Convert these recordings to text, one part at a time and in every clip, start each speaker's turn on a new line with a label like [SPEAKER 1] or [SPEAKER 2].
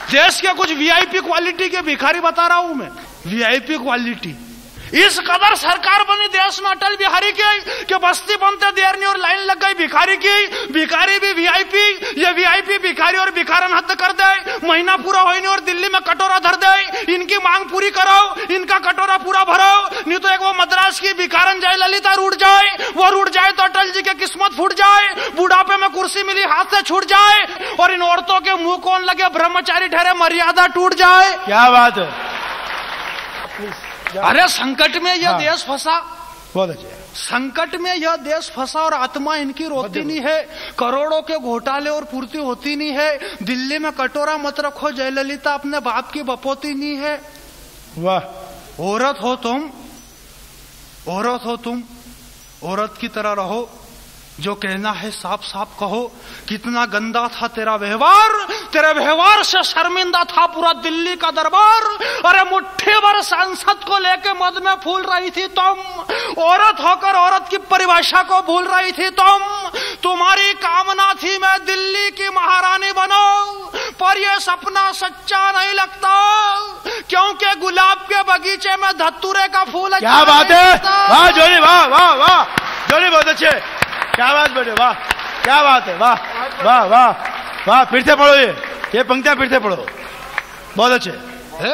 [SPEAKER 1] देश के कुछ वीआईपी क्वालिटी के भिखारी बता रहा हूं मैं, वीआईपी क्वालिटी। इस कदर सरकार बनी देश में अटल बिहारी की कि बस्ती बनते देर नहीं और लाइन लग गई भिखारी की। भिखारी भी वीआईपी, ये वीआईपी भिखारी और भिखारन हद कर दे। महीना पूरा हो नहीं और दिल्ली में कटोरा धर दे। इनकी मांग पूरी करो, इनका कटोरा पूरा भरो, नहीं तो एक वो मद्रास की भिखारन जयललिता रूठ जाए, वो रूठ जाए तो अटल जी की किस्मत फूट जाए, बुढ़ापे में कुर्सी मिली हाथ से छूट जाए, और इन औरतों के मुंह कौन लगे ब्रह्मचारी ठहरे मर्यादा टूट जाए।
[SPEAKER 2] क्या बात है।
[SPEAKER 1] अरे संकट में यह देश फंसा,
[SPEAKER 2] बहुत अच्छे।
[SPEAKER 1] संकट में यह देश फंसा और आत्मा इनकी रोती नहीं है। करोड़ों के घोटाले और पूर्ति होती नहीं है। दिल्ली में कटोरा मत रखो, जयललिता अपने बाप की बपोती नहीं है।
[SPEAKER 2] वाह।
[SPEAKER 1] औरत हो तुम, औरत हो तुम, औरत की तरह रहो, जो कहना है साफ साफ कहो। कितना गंदा था तेरा व्यवहार, तेरे व्यवहार से शर्मिंदा था पूरा दिल्ली का दरबार। अरे मुट्ठी भर सांसद को लेके मद में फूल रही थी तुम, औरत होकर औरत की परिभाषा को भूल रही थी तुम। तुम्हारी कामना थी मैं दिल्ली की महारानी बनूं, पर यह सपना सच्चा नहीं लगता, क्योंकि गुलाब के बगीचे में धतूरे का फूल।
[SPEAKER 2] क्या बात है, वाह जोनी, वाह वाह वाह जोनी, बहुत अच्छे, क्या बात बेटे, वाह क्या बात है, वाह वाह वाह वाह। फिर से पढ़ो ये पंक्तियां फिर से पढ़ो, बहुत अच्छे
[SPEAKER 1] है।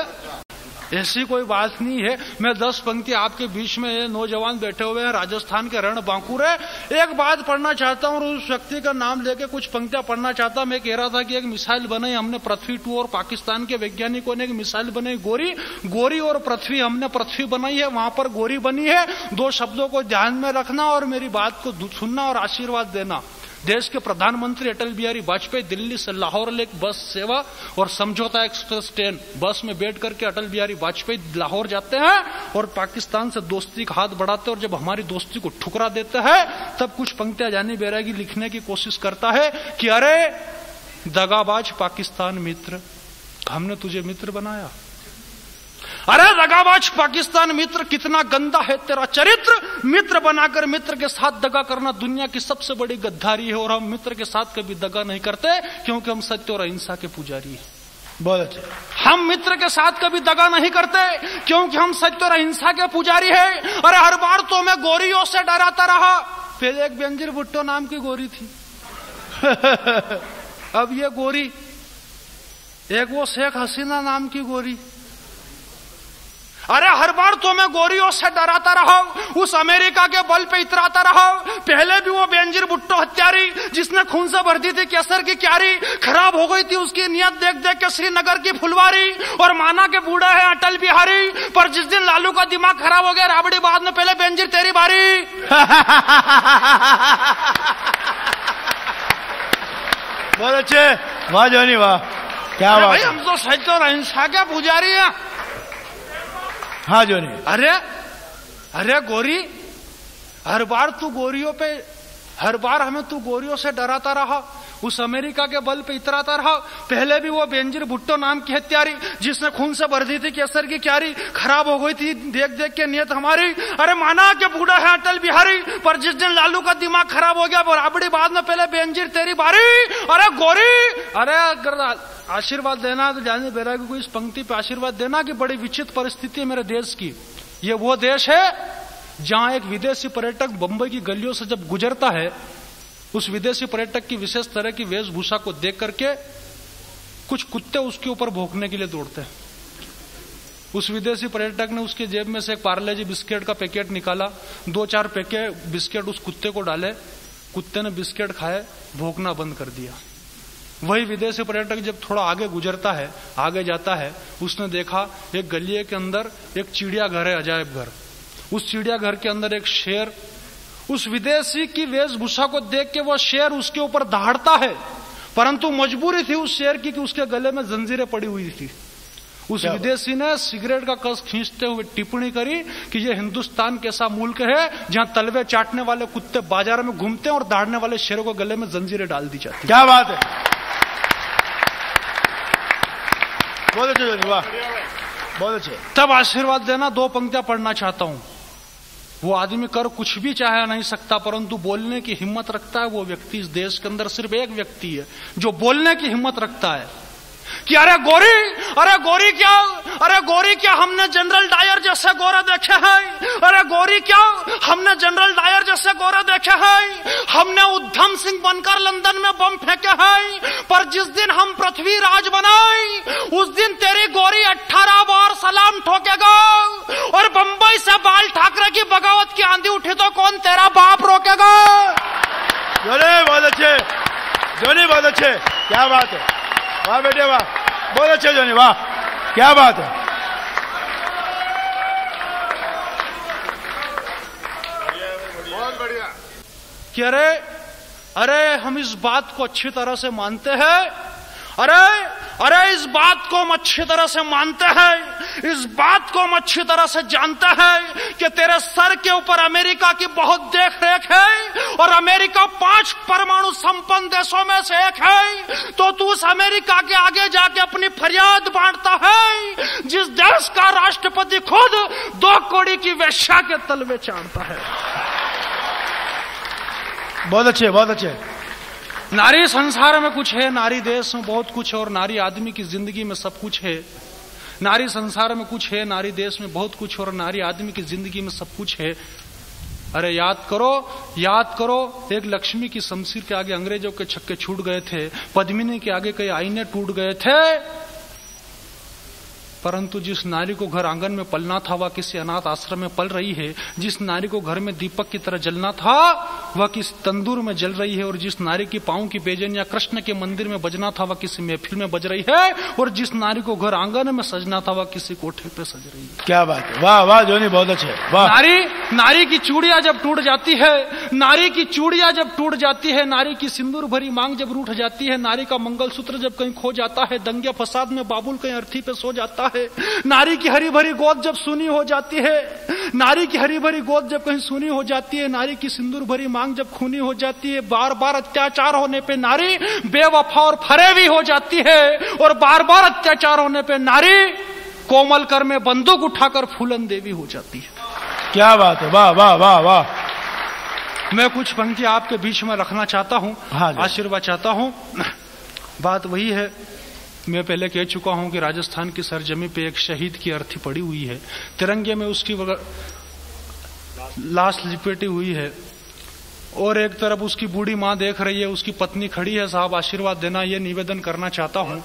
[SPEAKER 1] ऐसी कोई बात नहीं है। मैं 10 पंक्ति आपके बीच में, ये नौजवान बैठे हुए हैं राजस्थान के रण बांकुरे, एक बात पढ़ना चाहता हूं और उस व्यक्ति का नाम लेके कुछ पंक्तियां पढ़ना चाहता हूं। मैं कह रहा था कि एक मिसाइल बनाई हमने पृथ्वी 2 और पाकिस्तान के वैज्ञानिकों ने एक मिसाइल बनाई गोरी। गोरी और पृथ्वी, हमने पृथ्वी बनाई है, वहां पर गोरी बनी है। 2 शब्दों को ध्यान में रखना और मेरी बात को सुनना और आशीर्वाद देना। देश के प्रधानमंत्री अटल बिहारी वाजपेयी दिल्ली से लाहौर ले बस सेवा और समझौता एक्सप्रेस ट्रेन बस में बैठ करके अटल बिहारी वाजपेयी लाहौर जाते हैं और पाकिस्तान से दोस्ती का हाथ बढ़ाते हैं, और जब हमारी दोस्ती को ठुकरा देते हैं तब कुछ पंक्तियां जानी बैरागी लिखने की कोशिश करता है कि अरे दगाबाज पाकिस्तान मित्र, हमने तुझे मित्र बनाया। अरे दगाबाज पाकिस्तान मित्र, कितना गंदा है तेरा चरित्र। मित्र बनाकर मित्र के साथ दगा करना दुनिया की सबसे बड़ी गद्दारी है, और हम मित्र के साथ कभी दगा नहीं करते क्योंकि हम सत्य और अहिंसा के पुजारी हैं।
[SPEAKER 2] बहुत अच्छे।
[SPEAKER 1] हम मित्र के साथ कभी दगा नहीं करते क्योंकि हम सत्य और अहिंसा के पुजारी हैं। अरे हर बार तो मैं गोरियों से डराता रहा। पहले एक बेंजीर भुट्टो नाम की गोरी थी अब ये गोरी, एक वो शेख हसीना नाम की गोरी। अरे हर बार तो मैं गोरियों से डराता रहा, उस अमेरिका के बल पे इतराता रहा। पहले भी वो बेंजीर भुट्टो हत्यारी जिसने खून से भर दी थी केसर की क्यारी, खराब हो गई थी उसकी नियत देख देख के श्रीनगर की फुलवारी, और माना के बूढ़ा है अटल बिहारी। पर जिस दिन लालू का दिमाग खराब हो गया राबड़ी बाद में, पहले बेंजीर तेरी बारी
[SPEAKER 2] बहुत अच्छे, वाह जोनी वाह, क्या बात।
[SPEAKER 1] भाई हम तो सत्य और अहिंसा के पुजारी हैं।
[SPEAKER 2] हाँ जोनी।
[SPEAKER 1] अरे गोरी, हर बार तू गोरियों पे, हर बार हमें तू गोरियों से डराता रहा, उस अमेरिका के बल पे इतराता रहा। पहले भी वो बेंजीर भुट्टो नाम की हत्यारी जिसने खून से भर दी थी केसर की क्यारी, खराब हो गई थी देख देख के नियत हमारी। अरे माना के बूढ़ा है अटल बिहारी, पर जिस दिन लालू का दिमाग खराब हो गया बराबड़ी बाद में, पहले बेंजीर तेरी बारी। अरे गोरी, अरे अगर आशीर्वाद देना तो जाने बैरागी को इस पंक्ति पे आशीर्वाद देना कि बड़ी विचित्र परिस्थिति है मेरे देश की। ये वो देश है जहां एक विदेशी पर्यटक बंबई की गलियों से जब गुजरता है, उस विदेशी पर्यटक की विशेष तरह की वेशभूषा को देख करके कुछ कुत्ते उसके ऊपर भौंकने के लिए दौड़ते हैं। उस विदेशी पर्यटक ने उसके जेब में से एक पार्ले जी बिस्किट का पैकेट निकाला, 2-4 पैकेट बिस्किट उस कुत्ते को डाले, कुत्ते ने बिस्किट खाए, भौंकना बंद कर दिया। वही विदेशी पर्यटक जब थोड़ा आगे गुजरता है, आगे जाता है, उसने देखा एक गलिये के अंदर एक चिड़ियाघर है, अजायब घर। उस चिड़ियाघर के अंदर एक शेर, उस विदेशी की वेशभूषा को देख के वो शेर उसके ऊपर दहाड़ता है, परंतु मजबूरी थी उस शेर की कि उसके गले में जंजीरें पड़ी हुई थी। उस विदेशी ने सिगरेट का कस खींचते हुए टिप्पणी करी कि ये हिंदुस्तान कैसा मुल्क है जहां तलवे चाटने वाले कुत्ते बाजार में घूमते हैं और दहाड़ने वाले शेरों को गले में जंजीरें डाल दी जाती।
[SPEAKER 2] क्या बात है, बहुत अच्छे, वाह बहुत अच्छे।
[SPEAKER 1] तब आशीर्वाद देना, 2 पंक्तियां पढ़ना चाहता हूं। वो आदमी कर कुछ भी चाहे नहीं सकता, परंतु बोलने की हिम्मत रखता है। वो व्यक्ति इस देश के अंदर सिर्फ एक व्यक्ति है जो बोलने की हिम्मत रखता है। कि अरे गोरी क्या हमने जनरल डायर जैसे गोरे देखे हैं? अरे गोरी क्या हमने जनरल डायर जैसे गोरे देखे हैं? हमने उधम सिंह बनकर लंदन में बम फेंके हैं, पर जिस दिन हम पृथ्वी राज बनाए उस दिन तेरी गोरी 18 बार सलाम ठोकेगा। और बंबई से बाल ठाकरे की बगावत की आंधी उठी तो कौन तेरा बाप रोकेगा?
[SPEAKER 2] जोनी बहुत अच्छे, जोनी बहुत अच्छे, क्या बात है, वाह बेटे वाह, बहुत अच्छे जोनी, वाह क्या बात है।
[SPEAKER 3] बहुत बढ़िया।
[SPEAKER 1] कि अरे हम इस बात को अच्छी तरह से मानते हैं, अरे इस बात को हम अच्छी तरह से मानते हैं, इस बात को हम अच्छी तरह से जानते हैं कि तेरे सर के ऊपर अमेरिका की बहुत देख रेख है और अमेरिका 5 परमाणु संपन्न देशों में से एक है। तो तू उस अमेरिका के आगे जाके अपनी फरियाद बांटता है जिस देश का राष्ट्रपति खुद 2 कौड़ी की वेश्या के तलवे चाटता है।
[SPEAKER 2] बहुत अच्छे, बहुत अच्छे।
[SPEAKER 1] नारी संसार में कुछ है, नारी देश में बहुत कुछ है और नारी आदमी की जिंदगी में सब कुछ है। नारी संसार में कुछ है, नारी देश में बहुत कुछ है और नारी आदमी की जिंदगी में सब कुछ है। अरे याद करो, एक लक्ष्मी की शमशीर के आगे अंग्रेजों के छक्के छूट गए थे, पद्मिनी के आगे कई आईने टूट गए थे, परंतु जिस नारी को घर आंगन में पलना था वह किसी अनाथ आश्रम में पल रही है। जिस नारी को घर में दीपक की तरह जलना था वह किसी तंदूर में जल रही है। और जिस नारी की पांव की बेजन या कृष्ण के मंदिर में बजना था वह किसी महफिल में बज रही है। और जिस नारी को घर आंगन में सजना था वह किसी कोठे पे सज रही है।
[SPEAKER 2] क्या बात है, वाह वाह जोनी बहुत अच्छे, वाह।
[SPEAKER 1] नारी की चूड़ियां जब टूट जाती है, नारी की चूड़ियां जब टूट जाती है, नारी की सिंदूर भरी मांग जब रूठ जाती है, नारी का मंगलसूत्र जब कहीं खो जाता है, दंगे फसाद में बाबुल कहीं अर्थी पे सो जाता है, नारी की हरी भरी गोद जब सूनी हो जाती है, नारी की हरी भरी गोद जब कहीं सूनी हो जाती है, नारी की सिंदूर भरी मांग जब खूनी हो जाती है, बार बार अत्याचार होने पे नारी बेवफा और फरेबी हो जाती है, और बार बार अत्याचार होने पे नारी कोमल कर में बंदूक उठाकर फूलन देवी हो जाती है।
[SPEAKER 2] क्या बात है, वाह वाह वाह वाह।
[SPEAKER 1] मैं कुछ पंक्ति आपके बीच में रखना चाहता हूं, आशीर्वाद चाहता हूं। बात वही है, मैं पहले कह चुका हूं कि राजस्थान की सरजमी पे एक शहीद की अर्थी पड़ी हुई है, तिरंगे में उसकी लाश लिपेटी हुई है, और एक तरफ उसकी बूढ़ी मां देख रही है, उसकी पत्नी खड़ी है। साहब आशीर्वाद देना, ये निवेदन करना चाहता हूं।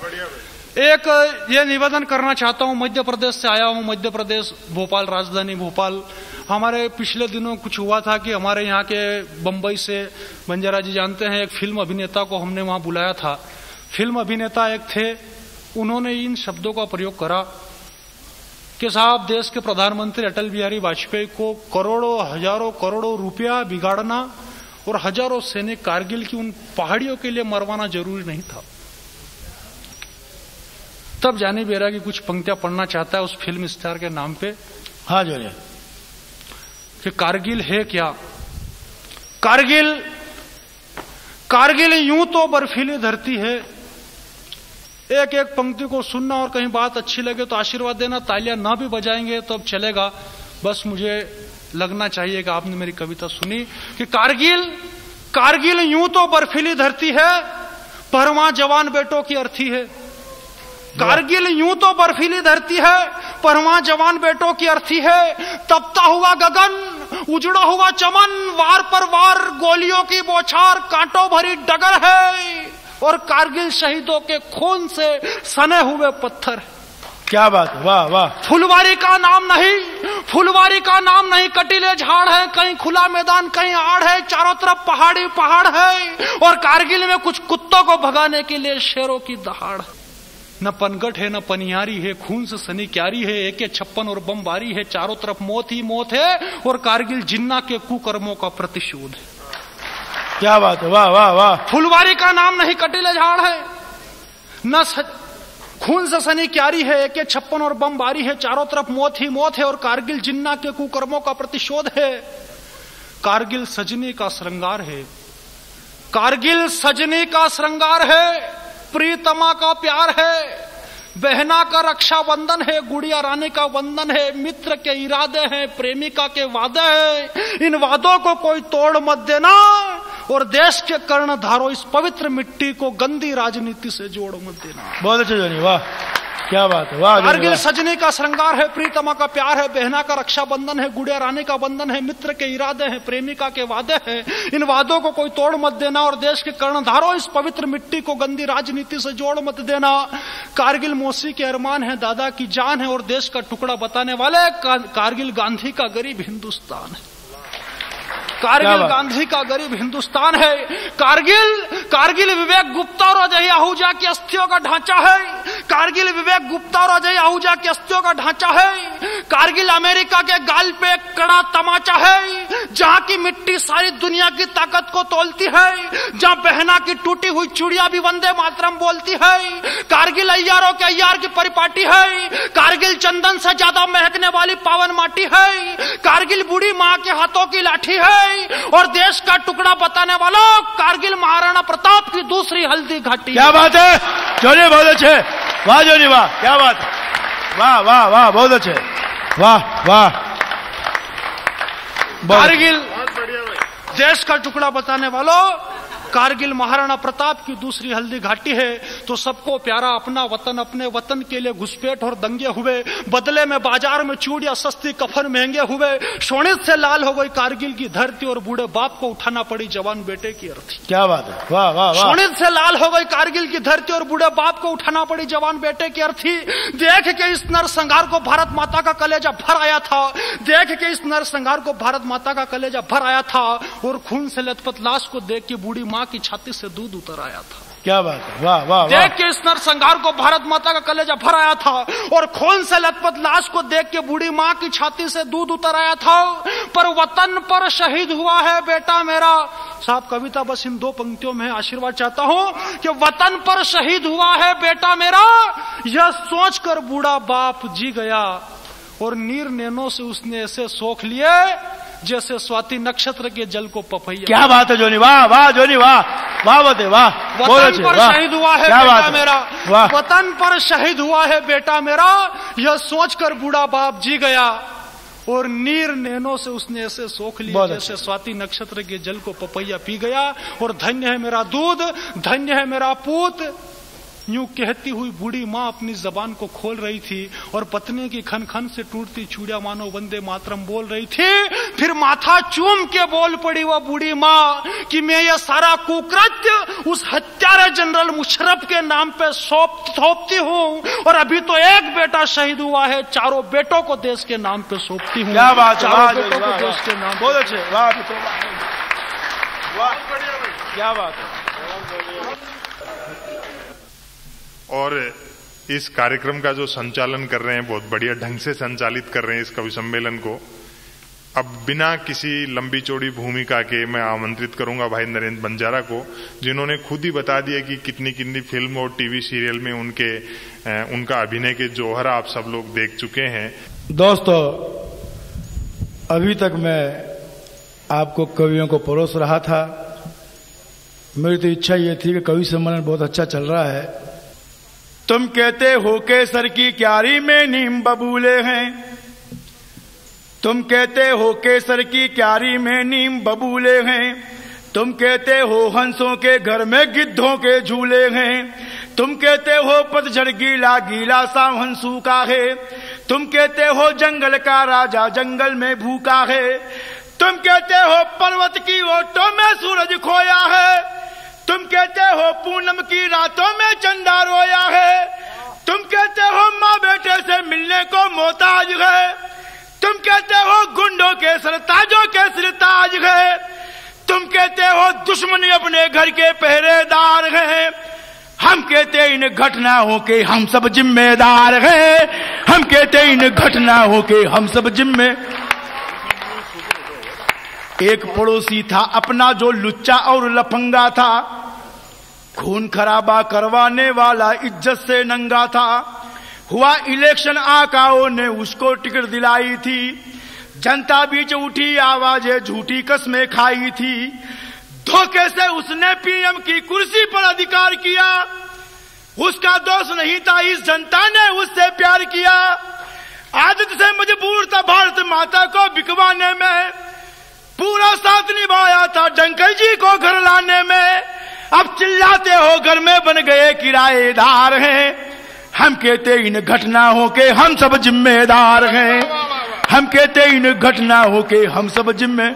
[SPEAKER 1] ये निवेदन करना चाहता हूं, मध्य प्रदेश से आया हूं, मध्य प्रदेश भोपाल, राजधानी भोपाल। हमारे पिछले दिनों कुछ हुआ था कि हमारे यहाँ के बंबई से बंजारा जी जानते हैं, एक फिल्म अभिनेता को हमने वहां बुलाया था। फिल्म अभिनेता एक थे, उन्होंने इन शब्दों का प्रयोग करा कि साहब देश के प्रधानमंत्री अटल बिहारी वाजपेयी को करोड़ों हजारों करोड़ों रुपया बिगाड़ना और हजारों सैनिक कारगिल की उन पहाड़ियों के लिए मरवाना जरूरी नहीं था। तब जानी बेरा की कुछ पंक्तियां पढ़ना चाहता है उस फिल्म स्टार के नाम पे।
[SPEAKER 2] हाँ जोनी,
[SPEAKER 1] कि कारगिल है क्या? कारगिल यूं तो बर्फीली धरती है। एक एक पंक्ति को सुनना और कहीं बात अच्छी लगे तो आशीर्वाद देना, तालियां ना भी बजाएंगे तो अब चलेगा, बस मुझे लगना चाहिए कि आपने मेरी कविता सुनी। कि कारगिल यूं तो बर्फीली धरती है, पर वहां जवान बेटों की अर्थी है। कारगिल यूं तो बर्फीली धरती है, पर वहां जवान बेटों की अर्थी है। तपता हुआ गगन, उजड़ा हुआ चमन, वार पर वार गोलियों की बौछार, कांटों भरी डगर है, और कारगिल शहीदों के खून से सने हुए पत्थर है।
[SPEAKER 2] क्या बात है, वाह वाह।
[SPEAKER 1] फुलवारी का नाम नहीं, कटीले झाड़ है, कहीं खुला मैदान, कहीं आड़ है, चारों तरफ पहाड़ी पहाड़ है, और कारगिल में कुछ कुत्तों को भगाने के लिए शेरों की दहाड़ है। न पनगट है, न पनियारी है, खून से सनी क्यारी है, AK-56 और बमबारी है, चारों तरफ मौत ही मौत है, और कारगिल जिन्ना के कुकर्मों का प्रतिशोध है।
[SPEAKER 2] क्या बात है, वाह वाह वाह।
[SPEAKER 1] फुलवारी का नाम नहीं, कटीले झाड़ है, न खून से सनी क्यारी है, AK-56 और बमबारी है, चारों तरफ मौत ही मौत है, और कारगिल जिन्ना के कुकर्मों का प्रतिशोध है। कारगिल सजनी का श्रृंगार है, कारगिल सजनी का श्रृंगार है, प्रीतमा का प्यार है, बहना का रक्षा बंधन है, गुड़िया रानी का वंदन है, मित्र के इरादे हैं, प्रेमिका के वादे हैं, इन वादों को कोई तोड़ मत देना, और देश के कर्णधारों इस पवित्र मिट्टी को गंदी राजनीति से जोड़ मत देना।
[SPEAKER 2] बहुत अच्छे जोनी, वाह क्या बात है, वाह।
[SPEAKER 1] कारगिल सजनी का श्रृंगार है, प्रीतमा का प्यार है, बहना का रक्षाबंधन है, गुड़िया रानी का बंधन है, मित्र के इरादे हैं, प्रेमिका के वादे हैं। इन वादों को कोई तोड़ मत देना और देश के कर्णधारों इस पवित्र मिट्टी को गंदी राजनीति से जोड़ मत देना। कारगिल मौसी के अरमान है, दादा की जान है और देश का टुकड़ा बताने वाले कारगिल गांधी का गरीब हिंदुस्तान है। कारगिल गांधी का गरीब हिंदुस्तान है। कारगिल विवेक गुप्ता और अजय आहूजा की अस्थियों का ढांचा है। कारगिल विवेक गुप्ता और अजय आहूजा की अस्थियों का ढांचा है। कारगिल अमेरिका के गाल पे एक कड़ा तमाचा है, जहां की मिट्टी सारी दुनिया की ताकत को तोलती है, जहां बहना की टूटी हुई चूड़ियां भी वंदे मातरम बोलती है। कारगिल अय्यारों के अय्यार की परिपाटी है। कारगिल चंदन से ज्यादा महकने वाली पावन माटी है। कारगिल बूढ़ी मां के हाथों की लाठी है और देश का टुकड़ा बताने वालों कारगिल महाराणा प्रताप की दूसरी हल्दी घाटी।
[SPEAKER 2] क्या बात है जोनी, बहुत अच्छे, वाह जोनी वाह, क्या बात है, वाह वाह वाह, बहुत अच्छे, वाह वाह।
[SPEAKER 1] कारगिल देश का टुकड़ा बताने वालों कारगिल महाराणा प्रताप की दूसरी हल्दी घाटी है। तो सबको प्यारा अपना वतन, अपने वतन के लिए घुसपैठ और दंगे हुए, बदले में बाजार में चूड़ियां सस्ती, कफन महंगे हुए। शोणित से लाल हो गई कारगिल की धरती और बूढ़े बाप को उठाना पड़ी जवान बेटे की अर्थी।
[SPEAKER 2] क्या बात है, वाह वाह वाह।
[SPEAKER 1] शोणित से लाल हो गई कारगिल की धरती और बूढ़े बाप को उठाना पड़ी जवान बेटे की अर्थी। देख के इस नरसंहार को भारत माता का कलेजा भर आया था। देख के इस नरसंहार को भारत माता का कलेजा भर आया था और खून से लथपथ लाश को देख के बूढ़ी मां की छाती से दूध उतर आया था।
[SPEAKER 2] क्या बात है, वाह वाह।
[SPEAKER 1] देख के इस नरसंहार को भारत माता का कलेजा भर आया था और खून से लथपथ लाश को देख के बूढ़ी मां की छाती से दूध उतर आया था। पर वतन पर शहीद हुआ है बेटा मेरा। साहब कविता बस इन दो पंक्तियों में आशीर्वाद चाहता हूं कि वतन पर शहीद हुआ है बेटा मेरा, यह सोचकर बूढ़ा बाप जी गया और नीर नैनों से उसने ऐसे सोख लिए जैसे स्वाति नक्षत्र के जल को पपैया।
[SPEAKER 2] क्या बात है जोनी, वाह वाह जोनी, वाह वाह वाह वाह।
[SPEAKER 1] वतन पर शहीद हुआ है बेटा मेरा, वतन पर शहीद हुआ है बेटा मेरा, यह सोचकर बूढ़ा बाप जी गया और नीर नैनों से उसने ऐसे सोख लिया जैसे स्वाति नक्षत्र के जल को पपैया पी गया। और धन्य है मेरा दूध, धन्य है मेरा पूत, यूं कहती हुई बूढ़ी मां अपनी जबान को खोल रही थी और पत्नी की खन खन से टूटती चूड़िया मानो वंदे मातरम बोल रही थी। फिर माथा चूम के बोल पड़ी वह बूढ़ी मां कि मैं ये सारा कुकृत्य उस हत्यारे जनरल मुशर्रफ के नाम पे सौंपती हूं और अभी तो एक बेटा शहीद हुआ है, चारों बेटों को देश के नाम पे सौंपती हूं।
[SPEAKER 2] क्या बात,
[SPEAKER 1] चारों बेटों को देश के नाम।
[SPEAKER 2] बहुत अच्छे, वाह क्या बात है।
[SPEAKER 3] और इस कार्यक्रम का जो संचालन कर रहे हैं, बहुत बढ़िया ढंग से संचालित कर रहे हैं इस कवि सम्मेलन को। अब बिना किसी लंबी चौड़ी भूमिका के मैं आमंत्रित करूंगा भाई नरेंद्र बंजारा को, जिन्होंने खुद ही बता दिया कि कितनी कितनी फिल्म और टीवी सीरियल में उनका अभिनय के जौहर आप सब लोग देख चुके हैं।
[SPEAKER 2] दोस्तों, अभी तक मैं आपको कवियों को परोस रहा था। मेरी तो इच्छा ये थी कि कवि सम्मेलन बहुत अच्छा चल रहा है। तुम कहते हो केसर की क्यारी में नीम बबूले हैं, तुम कहते हो केसर की क्यारी में नीम बबूले हैं, तुम कहते हो हंसों के घर में गिद्धों के झूले हैं, तुम कहते हो पतझड़ गीला गीला सा हंसू का है, तुम कहते हो जंगल का राजा जंगल में भूखा है, तुम कहते हो पर्वत की ओटों में सूरज खोया है, तुम कहते हो पूनम की रातों में चंदा रोया है, तुम कहते हो माँ बेटे से मिलने को मोहताज है, तुम कहते हो गुंडों के सरताजों के सिरताज है, तुम कहते हो दुश्मन अपने घर के पहरेदार हैं, हम कहते इन घटनाओं के हम सब जिम्मेदार हैं, हम कहते इन घटनाओं के हम सब एक पड़ोसी था अपना जो लुच्चा और लफंगा था, खून खराबा करवाने वाला इज्जत से नंगा था। हुआ इलेक्शन, आकाओं ने उसको टिकट दिलाई थी, जनता बीच उठी आवाजें, झूठी कस्में खाई थी, धोखे से उसने पीएम की कुर्सी पर अधिकार किया। उसका दोष नहीं था, इस जनता ने उससे प्यार किया। आदत से मजबूर था भारत माता को बिकवाने में, पूरा साथ निभाया था डंकल जी को घर लाने में, अब चिल्लाते हो घर में बन गए किराएदार हैं। हम कहते इन घटनाओं के हम सब जिम्मेदार हैं, हम कहते इन घटनाओं के हम सब जिम्मे।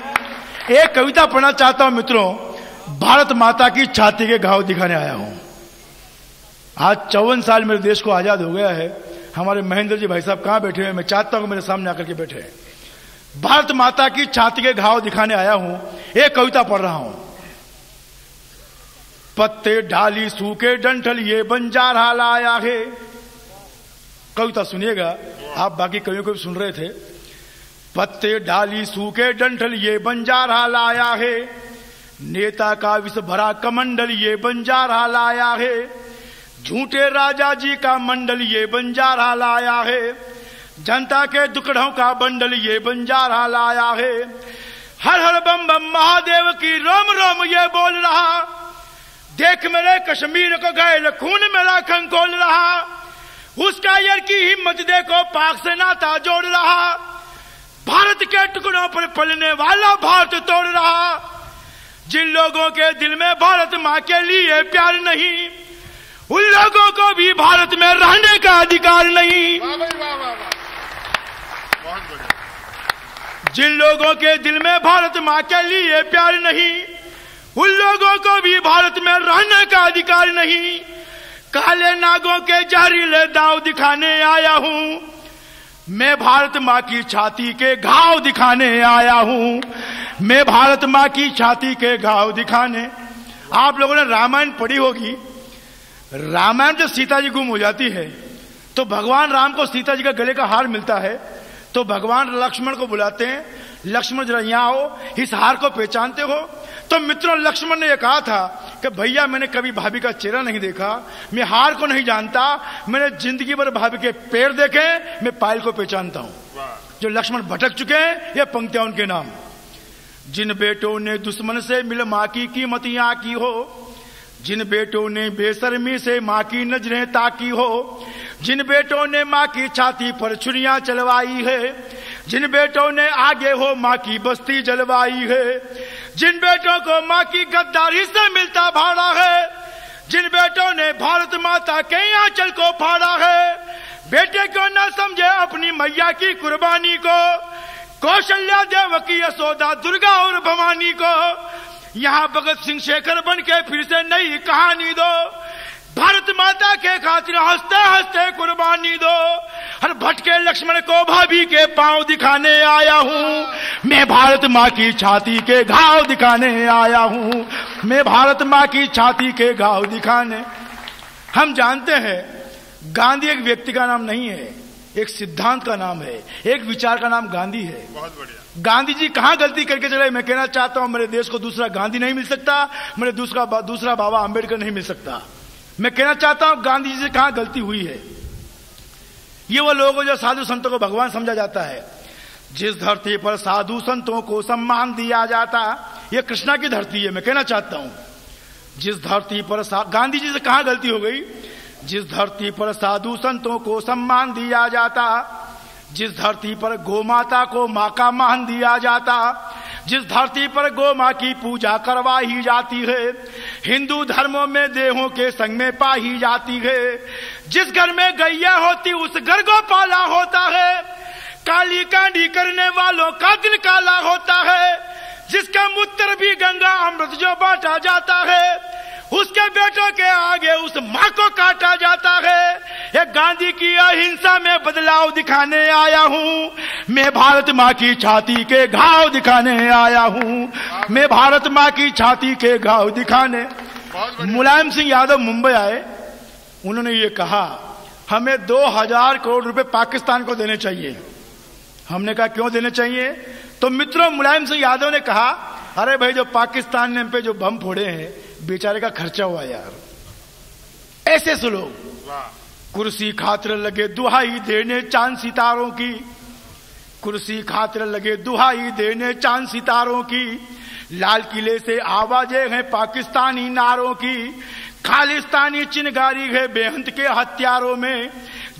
[SPEAKER 2] एक कविता पढ़ना चाहता हूं मित्रों, भारत माता की छाती के घाव दिखाने आया हूं। आज 54 साल मेरे देश को आजाद हो गया है। हमारे महेंद्र जी भाई साहब कहां बैठे हैं, मैं चाहता हूं मेरे सामने आकर के बैठे हैं। भारत माता की छाती के घाव दिखाने आया हूं, एक कविता पढ़ रहा हूं। पत्ते ढाली सूखे डंठल ये बंजारा लाया है। कविता सुनिएगा, आप बाकी कवियों को भी सुन रहे थे। पत्ते ढाली सूखे डंठल ये बंजारा लाया है, नेता का विष भरा कमंडल ये बंजारा लाया है, झूठे राजा जी का मंडल ये बंजारा लाया है, जनता के दुकड़ों का बंडल ये बंजारा लाया है। हर हर बम बम महादेव की रोम रोम ये बोल रहा, देख मेरे कश्मीर को घायल खून मेरा खंखोल रहा, उसका यार की हिम्मत देखो पाक से नाता जोड़ रहा, भारत के टुकड़ों पर पलने वाला भारत तोड़ रहा। जिन लोगों के दिल में भारत मां के लिए प्यार नहीं, उन लोगों को भी भारत में रहने का अधिकार नहीं। जिन लोगों के दिल में भारत मां के लिए प्यार नहीं, उन लोगों को भी भारत में रहने का अधिकार नहीं। काले नागों के जहरीले दांव दिखाने आया हूं, मैं भारत मां की छाती के घाव दिखाने आया हूं, मैं भारत मां की छाती के घाव दिखाने। आप लोगों ने रामायण पढ़ी होगी। रामायण जब सीता जी गुम हो जाती है तो भगवान राम को सीता जी का गले का हार मिलता है, तो भगवान लक्ष्मण को बुलाते हैं, लक्ष्मण जरा यहां आओ, इस हार को पहचानते हो? तो मित्रों लक्ष्मण ने यह कहा था कि भैया मैंने कभी भाभी का चेहरा नहीं देखा, मैं हार को नहीं जानता, मैंने जिंदगी भर भाभी के पैर देखे, मैं पायल को पहचानता हूं। जो लक्ष्मण भटक चुके हैं, ये पंक्तियां उनके नाम। जिन बेटों ने दुश्मन से मिल मां की कीमतियां की हो, जिन बेटों ने बेशर्मी से मां की नजरें ताकी हो, जिन बेटों ने मां की छाती पर छुरियां चलवाई है, जिन बेटों ने आगे हो मां की बस्ती जलवाई है, जिन बेटों को मां की गद्दारी से मिलता भाड़ा है, जिन बेटों ने भारत माता के आंचल को फाड़ा है, बेटे को न समझे अपनी मैया की कुर्बानी को, कौशल्या देवकी यशोदा दुर्गा और भवानी को, यहाँ भगत सिंह शेखर बन के फिर से नई कहानी दो, भारत माता के खातिर हंसते हंसते कुर्बानी दो। हर भटके लक्ष्मण को भाभी के पांव दिखाने आया हूँ, मैं भारत माँ की छाती के घाव दिखाने आया हूँ, मैं भारत माँ की छाती के घाव दिखाने। हम जानते हैं गांधी एक व्यक्ति का नाम नहीं है, एक सिद्धांत का नाम है, एक विचार का नाम गांधी है।
[SPEAKER 3] बहुत बढ़िया।
[SPEAKER 2] गांधी जी कहां गलती करके चले? मैं कहना चाहता हूं मेरे देश को दूसरा गांधी नहीं मिल सकता, मेरे दूसरा बाबा अंबेडकर नहीं मिल सकता। मैं कहना चाहता हूं गांधी जी से कहां गलती हुई है। ये वो लोग जो साधु संतों को भगवान समझा जाता है, जिस धरती पर साधु संतों को सम्मान दिया जाता, ये कृष्णा की धरती है। मैं कहना चाहता हूं जिस धरती पर गांधी जी से कहां गलती हो गई? जिस धरती पर साधु संतों को सम्मान दिया जाता, जिस धरती पर गौ माता को मां का मान दिया जाता, जिस धरती पर गौ मां की पूजा करवाई जाती है, हिंदू धर्मों में देहों के संग में पाई जाती है, जिस घर में गैया होती उस घर को पाला होता है, काली कांडी करने वालों का दिल काला होता है, जिसका मूत्र भी गंगा अमृत जो बांटा जाता है, उसके बेटों के आगे उस मां को काटा जाता है। ये गांधी की अहिंसा में बदलाव दिखाने आया हूं, मैं भारत मां की छाती के घाव दिखाने आया हूं, मैं भारत मां की छाती के घाव दिखाने। मुलायम सिंह यादव मुंबई आए, उन्होंने ये कहा हमें 2000 करोड़ रुपए पाकिस्तान को देने चाहिए। हमने कहा क्यों देने चाहिए? तो मित्रों मुलायम सिंह यादव ने कहा अरे भाई जो पाकिस्तान ने पे जो बम फोड़े हैं बेचारे का खर्चा हुआ यार। ऐसे से लोग कुर्सी खातिर लगे दुहाई देने चांद सितारों की, कुर्सी खातिर लगे दुहाई देने चांद सितारों की, लाल किले से आवाजें हैं पाकिस्तानी नारों की, खालिस्तानी चिनगारी है बेहंत के हथियारों में,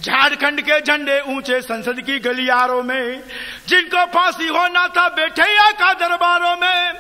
[SPEAKER 2] झारखंड के झंडे ऊंचे संसद की गलियारों में, जिनको फांसी होना था बैठे या का दरबारों में।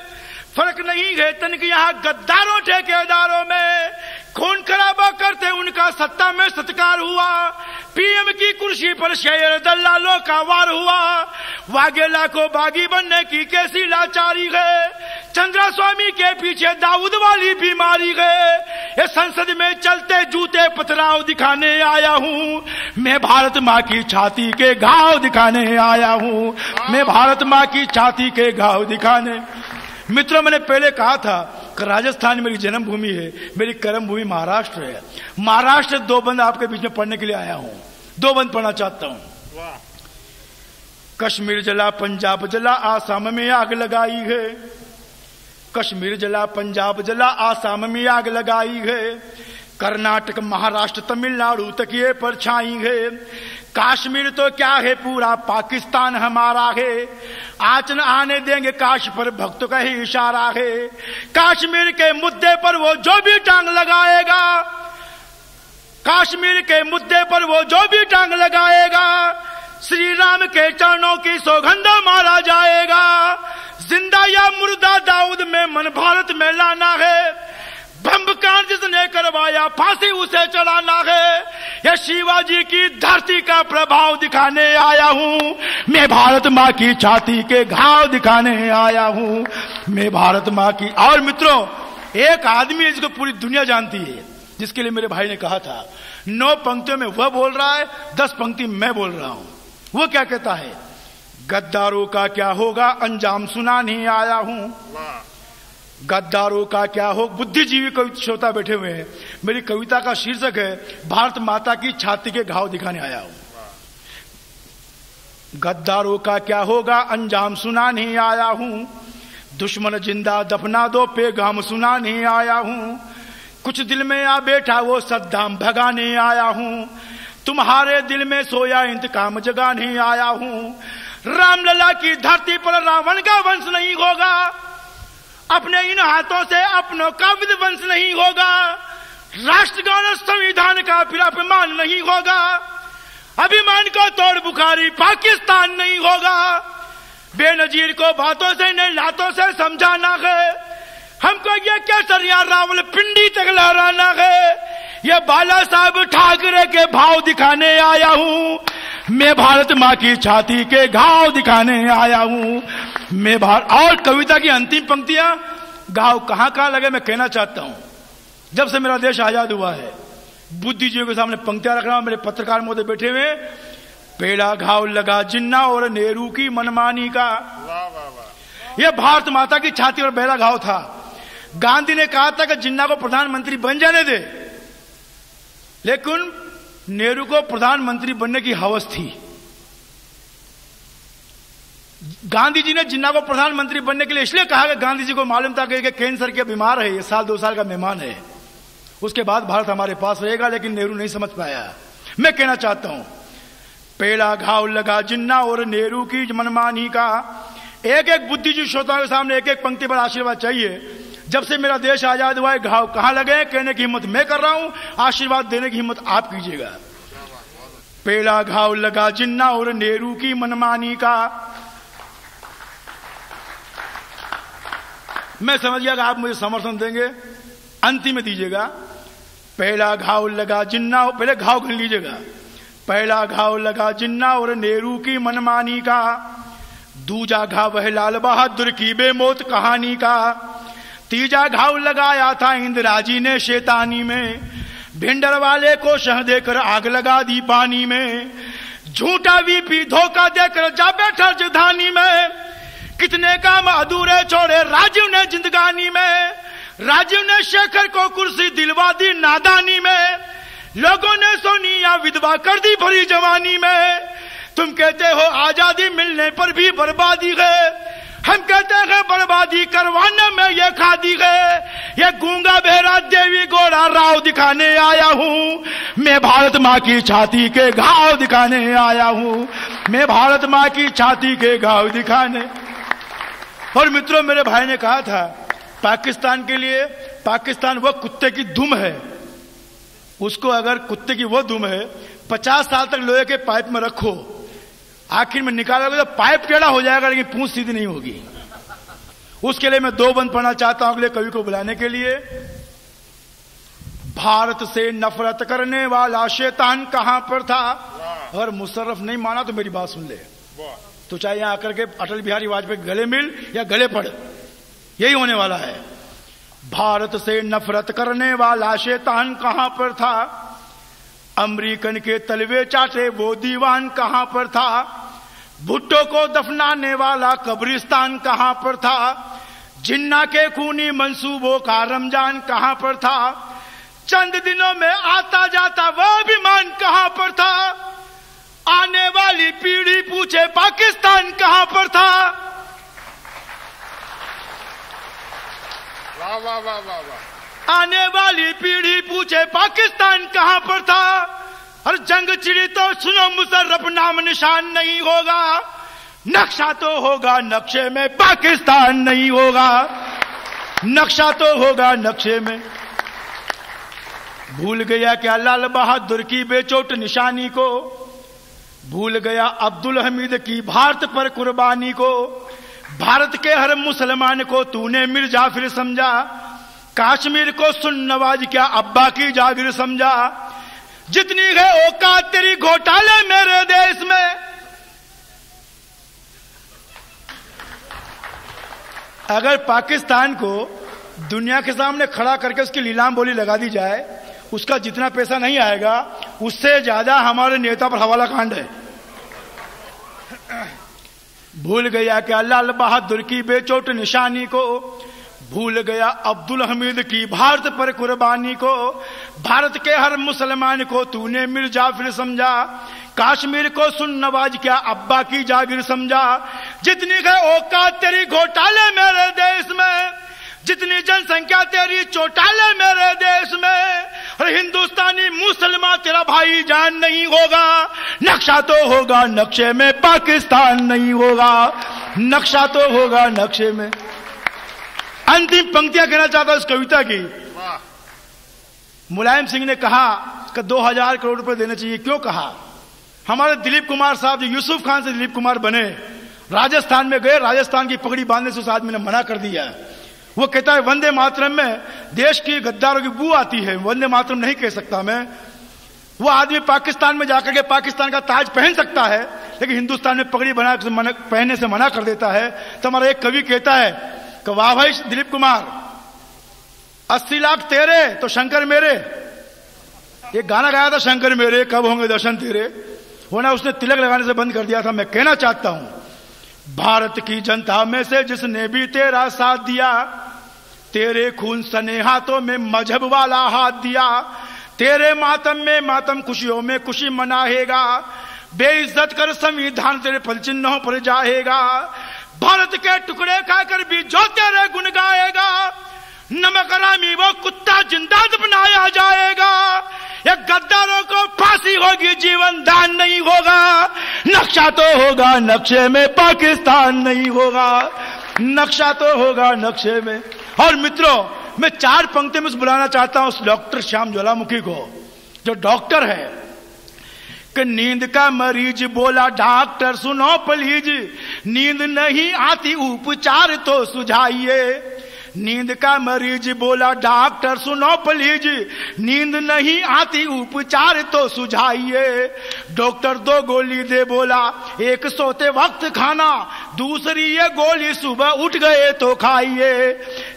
[SPEAKER 2] फर्क नहीं है तनिक यहाँ गद्दारों ठेकेदारों में, खून खराबा करते उनका सत्ता में सत्कार हुआ। पीएम की कुर्सी पर शेर दल्लालों का वार हुआ। वाघेला को बागी बनने की कैसी लाचारी है, चंद्रा स्वामी के पीछे दाऊद वाली बीमारी है। ये संसद में चलते जूते पथराव दिखाने आया हूँ, मैं भारत माँ की छाती के घाव दिखाने आया हूँ, मैं भारत माँ की छाती के घाव दिखाने। मित्रों, मैंने पहले कहा था कि राजस्थान मेरी जन्मभूमि है, मेरी कर्म भूमि महाराष्ट्र है। महाराष्ट्र 2 बंद आपके बीच में पढ़ने के लिए आया हूं, 2 बंद पढ़ना चाहता हूं। कश्मीर जला पंजाब जला आसाम में आग लगाई है, कश्मीर जला पंजाब जला आसाम में आग लगाई है। कर्नाटक महाराष्ट्र तमिलनाडु तक ये परछाई है। काश्मीर तो क्या है पूरा पाकिस्तान हमारा है। आँच न आने देंगे काश पर भक्तों का ही इशारा है। कश्मीर के मुद्दे पर वो जो भी टांग लगाएगा, कश्मीर के मुद्दे पर वो जो भी टांग लगाएगा, श्री राम के चरणों की सौगंध मारा जाएगा। जिंदा या मुर्दा दाऊद में मन भारत में लाना है। बम्बकांड जिसने करवाया फांसी उसे चढ़ाना है। यह शिवाजी की धरती का प्रभाव दिखाने आया हूँ, मैं भारत माँ की छाती के घाव दिखाने आया हूँ, मैं भारत माँ की। और मित्रों, एक आदमी है जिसको पूरी दुनिया जानती है, जिसके लिए मेरे भाई ने कहा था 9 पंक्तियों में वह बोल रहा है, 10 पंक्ति मैं बोल रहा हूँ। वो क्या कहता है? गद्दारों का क्या होगा अंजाम सुनाने आया हूँ। गद्दारों का क्या हो। बुद्धिजीवी कवि श्रोता बैठे हुए हैं। मेरी कविता का शीर्षक है भारत माता की छाती के घाव दिखाने आया हूं। गद्दारों का क्या होगा अंजाम सुनाने आया हूं। दुश्मन जिंदा दफना दो पैगाम सुनाने आया हूं। कुछ दिल में आ बैठा वो सद्दाम भगाने आया हूं। तुम्हारे दिल में सोया इंतकाम जगाने आया हूं। रामलला की धरती पर रावण का वंश नहीं होगा। अपने इन हाथों से अपनों का विध्वंस नहीं होगा। राष्ट्रगान संविधान का फिर अपमान नहीं होगा। अभिमान को तोड़ बुखारी पाकिस्तान नहीं होगा। बेनजीर को बातों से नहीं लातों से समझाना है। हमको ये केसरिया रावल पिंडी तक लहराना है। ये बाला साहब ठाकरे के भाव दिखाने आया हूँ। मैं भारत माँ की छाती के घाव दिखाने आया हूँ। मैं और कविता की अंतिम पंक्तियां घाव कहां कहां लगे मैं कहना चाहता हूं। जब से मेरा देश आजाद हुआ है, बुद्धिजीवियों के सामने पंक्तियां रख रहा हूं। मेरे पत्रकार महोदय बैठे हुए। पहला घाव लगा जिन्ना और नेहरू की मनमानी का।
[SPEAKER 3] वाह वाह वाह।
[SPEAKER 2] यह भारत माता की छाती और पहला घाव था। गांधी ने कहा था कि जिन्ना को प्रधानमंत्री बन जाने दे, लेकिन नेहरू को प्रधानमंत्री बनने की हवस थी। गांधी जी ने जिन्ना को प्रधानमंत्री बनने के लिए इसलिए कहा कि गांधी जी को मालूम था कि कैंसर के बीमार है, ये 1-2 साल का मेहमान है, उसके बाद भारत हमारे पास रहेगा। लेकिन नेहरू नहीं समझ पाया। मैं कहना चाहता हूं, पहला घाव लगा जिन्ना और नेहरू की मनमानी का। एक एक बुद्धिजीवी श्रोताओं के सामने एक एक पंक्ति पर आशीर्वाद चाहिए। जब से मेरा देश आजाद हुआ है, घाव कहां लगे कहने की हिम्मत मैं कर रहा हूं, आशीर्वाद देने की हिम्मत आप कीजिएगा। पहला घाव लगा जिन्ना और नेहरू की मनमानी का। मैं समझ गया कि आप मुझे समर्थन देंगे, अंतिम में दीजिएगा। पहला घाव लगा जिन्ना, पहले घाव गन लीजिएगा। पहला घाव लगा जिन्ना और नेहरू की मनमानी का। दूजा घाव है लाल बहादुर की बेमौत कहानी का। तीजा घाव लगाया था इंदिरा जी ने शैतानी में। भिंडर वाले को शह देकर आग लगा दी पानी में। झूठा वीपी धोखा देकर जा बैठा राजधानी में। कितने काम अधूरे छोड़े राजीव ने जिंदगानी में। राजीव ने शेखर को कुर्सी दिलवा दी नादानी में। लोगों ने सोनिया विधवा कर दी भरी जवानी में। तुम कहते हो आजादी मिलने पर भी बर्बादी है। हम कहते हैं बर्बादी करवाने में ये खादी है। ये गूंगा बहरा देवी गोरा राव दिखाने आया हूँ। मैं भारत माँ की छाती के घाव दिखाने आया हूँ। मैं भारत माँ की छाती के घाव दिखाने। और मित्रों, मेरे भाई ने कहा था पाकिस्तान के लिए, पाकिस्तान वह कुत्ते की दुम है उसको अगर कुत्ते की वो दुम है 50 साल तक लोहे के पाइप में रखो, आखिर में निकालोगे तो पाइप टेढ़ा हो जाएगा लेकिन पूंछ सीधी नहीं होगी। उसके लिए मैं 2 बंद पढ़ना चाहता हूं अगले कवि को बुलाने के लिए। भारत से नफरत करने वाला शैतान कहां पर था। अगर मुशर्रफ नहीं माना तो मेरी बात सुन ले, तो चाहे यहां आकर के अटल बिहारी वाजपेयी गले मिल या गले पड़, यही होने वाला है। भारत से नफरत करने वाला शैतान कहां पर था, अमेरिकन के तलवे चाटे वो दीवान कहां पर था, भुट्टो को दफनाने वाला कब्रिस्तान कहां पर था, जिन्ना के खूनी मंसूबों का रमजान कहां पर था, चंद दिनों में आता जाता वह विमान कहां पर था, आने वाली पीढ़ी पूछे पाकिस्तान कहां पर था।
[SPEAKER 3] वाह वाह वाह वाह वाह।
[SPEAKER 2] आने वाली पीढ़ी पूछे पाकिस्तान कहां पर था। और जंग छिड़ी तो सुनो मुशर्रफ नाम निशान नहीं होगा, नक्शा तो होगा नक्शे में पाकिस्तान नहीं होगा, नक्शा तो होगा नक्शे में। भूल गया क्या लाल बहादुर की बेचोट निशानी को, भूल गया अब्दुल हमीद की भारत पर कुर्बानी को, भारत के हर मुसलमान को तूने मिर्जा फिर समझा, कश्मीर को सुन नवाज क्या अब्बा की जागीर समझा, जितनी है औकात तेरी घोटाले मेरे देश में। अगर पाकिस्तान को दुनिया के सामने खड़ा करके उसकी नीलाम बोली लगा दी जाए, उसका जितना पैसा नहीं आएगा उससे ज्यादा हमारे नेता पर हवाला कांड है। भूल गया क्या लाल बहादुर की बेचोट निशानी को, भूल गया अब्दुल हमीद की भारत पर कुर्बानी को, भारत के हर मुसलमान को तूने मिर्जा फिर समझा, कश्मीर को सुन नवाज क्या अब्बा की जागीर समझा, जितनी है औकात तेरी घोटाले मेरे देश में, जितनी जनसंख्या तेरी चौटाले मेरे देश में, और हिंदुस्तानी मुसलमान तेरा भाई जान नहीं होगा, नक्शा तो होगा नक्शे में पाकिस्तान नहीं होगा, नक्शा तो होगा नक्शे में। अंतिम पंक्तियां कहना चाहता हूं इस कविता की। मुलायम सिंह ने कहा कि 2000 करोड़ रुपए देने चाहिए। क्यों कहा? हमारे दिलीप कुमार साहब जो यूसुफ खान से दिलीप कुमार बने, राजस्थान में गए, राजस्थान की पगड़ी बांधने से उस आदमी ने मना कर दिया। वो कहता है वंदे मातरम में देश की गद्दारों की बू आती है, वंदे मातरम नहीं कह सकता मैं। वो आदमी पाकिस्तान में जाकर के पाकिस्तान का ताज पहन सकता है, लेकिन हिंदुस्तान में पगड़ी पहनने से मना कर देता है। तो हमारा एक कवि कहता है कि वाह भाई दिलीप कुमार, 80 लाख तेरे तो शंकर मेरे। एक गाना गाया था शंकर मेरे कब होंगे दर्शन तेरे, होना उसने तिलक लगाने से बंद कर दिया था। मैं कहना चाहता हूं भारत की जनता में से जिसने भी तेरा साथ दिया, तेरे खून सने हाथों में मजहब वाला हाथ दिया, तेरे मातम में मातम खुशियों में खुशी मनाएगा, बेइज्जत कर संविधान तेरे पद चिन्हों पर जाएगा, भारत के टुकड़े खाकर भी जो तेरे गुण गाएगा, नमक हरामी वो कुत्ता जिंदा बनाया जाएगा, या गद्दारों को फांसी होगी जीवन दान नहीं होगा, नक्शा तो होगा नक्शे में पाकिस्तान नहीं होगा, नक्शा तो होगा नक्शे में। और मित्रों मैं 4 पंक्ति में बुलाना चाहता हूं उस डॉक्टर श्याम ज्वालामुखी को जो डॉक्टर है कि नींद का मरीज बोला डॉक्टर सुनो प्लीज, नींद नहीं आती उपचार तो सुझाइए, नींद का मरीज बोला डॉक्टर सुनो प्लीज, नींद नहीं आती उपचार तो सुझाइए, डॉक्टर 2 गोली दे बोला एक सोते वक्त खाना, दूसरी ये गोली सुबह उठ गए तो खाइए,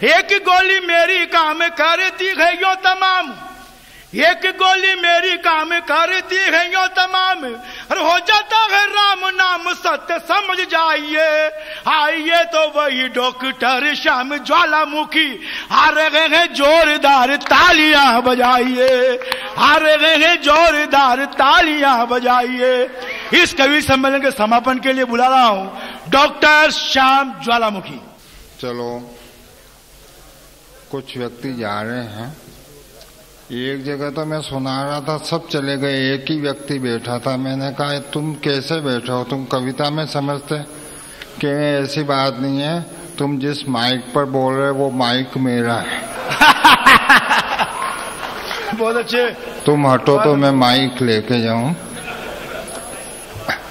[SPEAKER 2] एक गोली मेरी काम करती है यो तमाम, एक गोली मेरी काम करती है यो तमाम, और हो जाता है राम नाम सत्य समझ जाइए, आइए तो वही डॉक्टर श्याम ज्वालामुखी, आ रहे हैं जोरदार तालियां बजाइए, आ रहे हैं जोरदार तालियां बजाइए। इस कवि सम्मेलन के समापन के लिए बुला रहा हूं डॉक्टर श्याम ज्वालामुखी।
[SPEAKER 4] चलो कुछ व्यक्ति जा रहे हैं, एक जगह तो मैं सुना रहा था सब चले गए, एक ही व्यक्ति बैठा था। मैंने कहा तुम कैसे बैठे हो, तुम कविता में समझते कि ऐसी बात नहीं है, तुम जिस माइक पर बोल रहे हो वो माइक मेरा है।
[SPEAKER 2] बहुत अच्छे।
[SPEAKER 4] तुम हटो तो मैं माइक लेके जाऊं।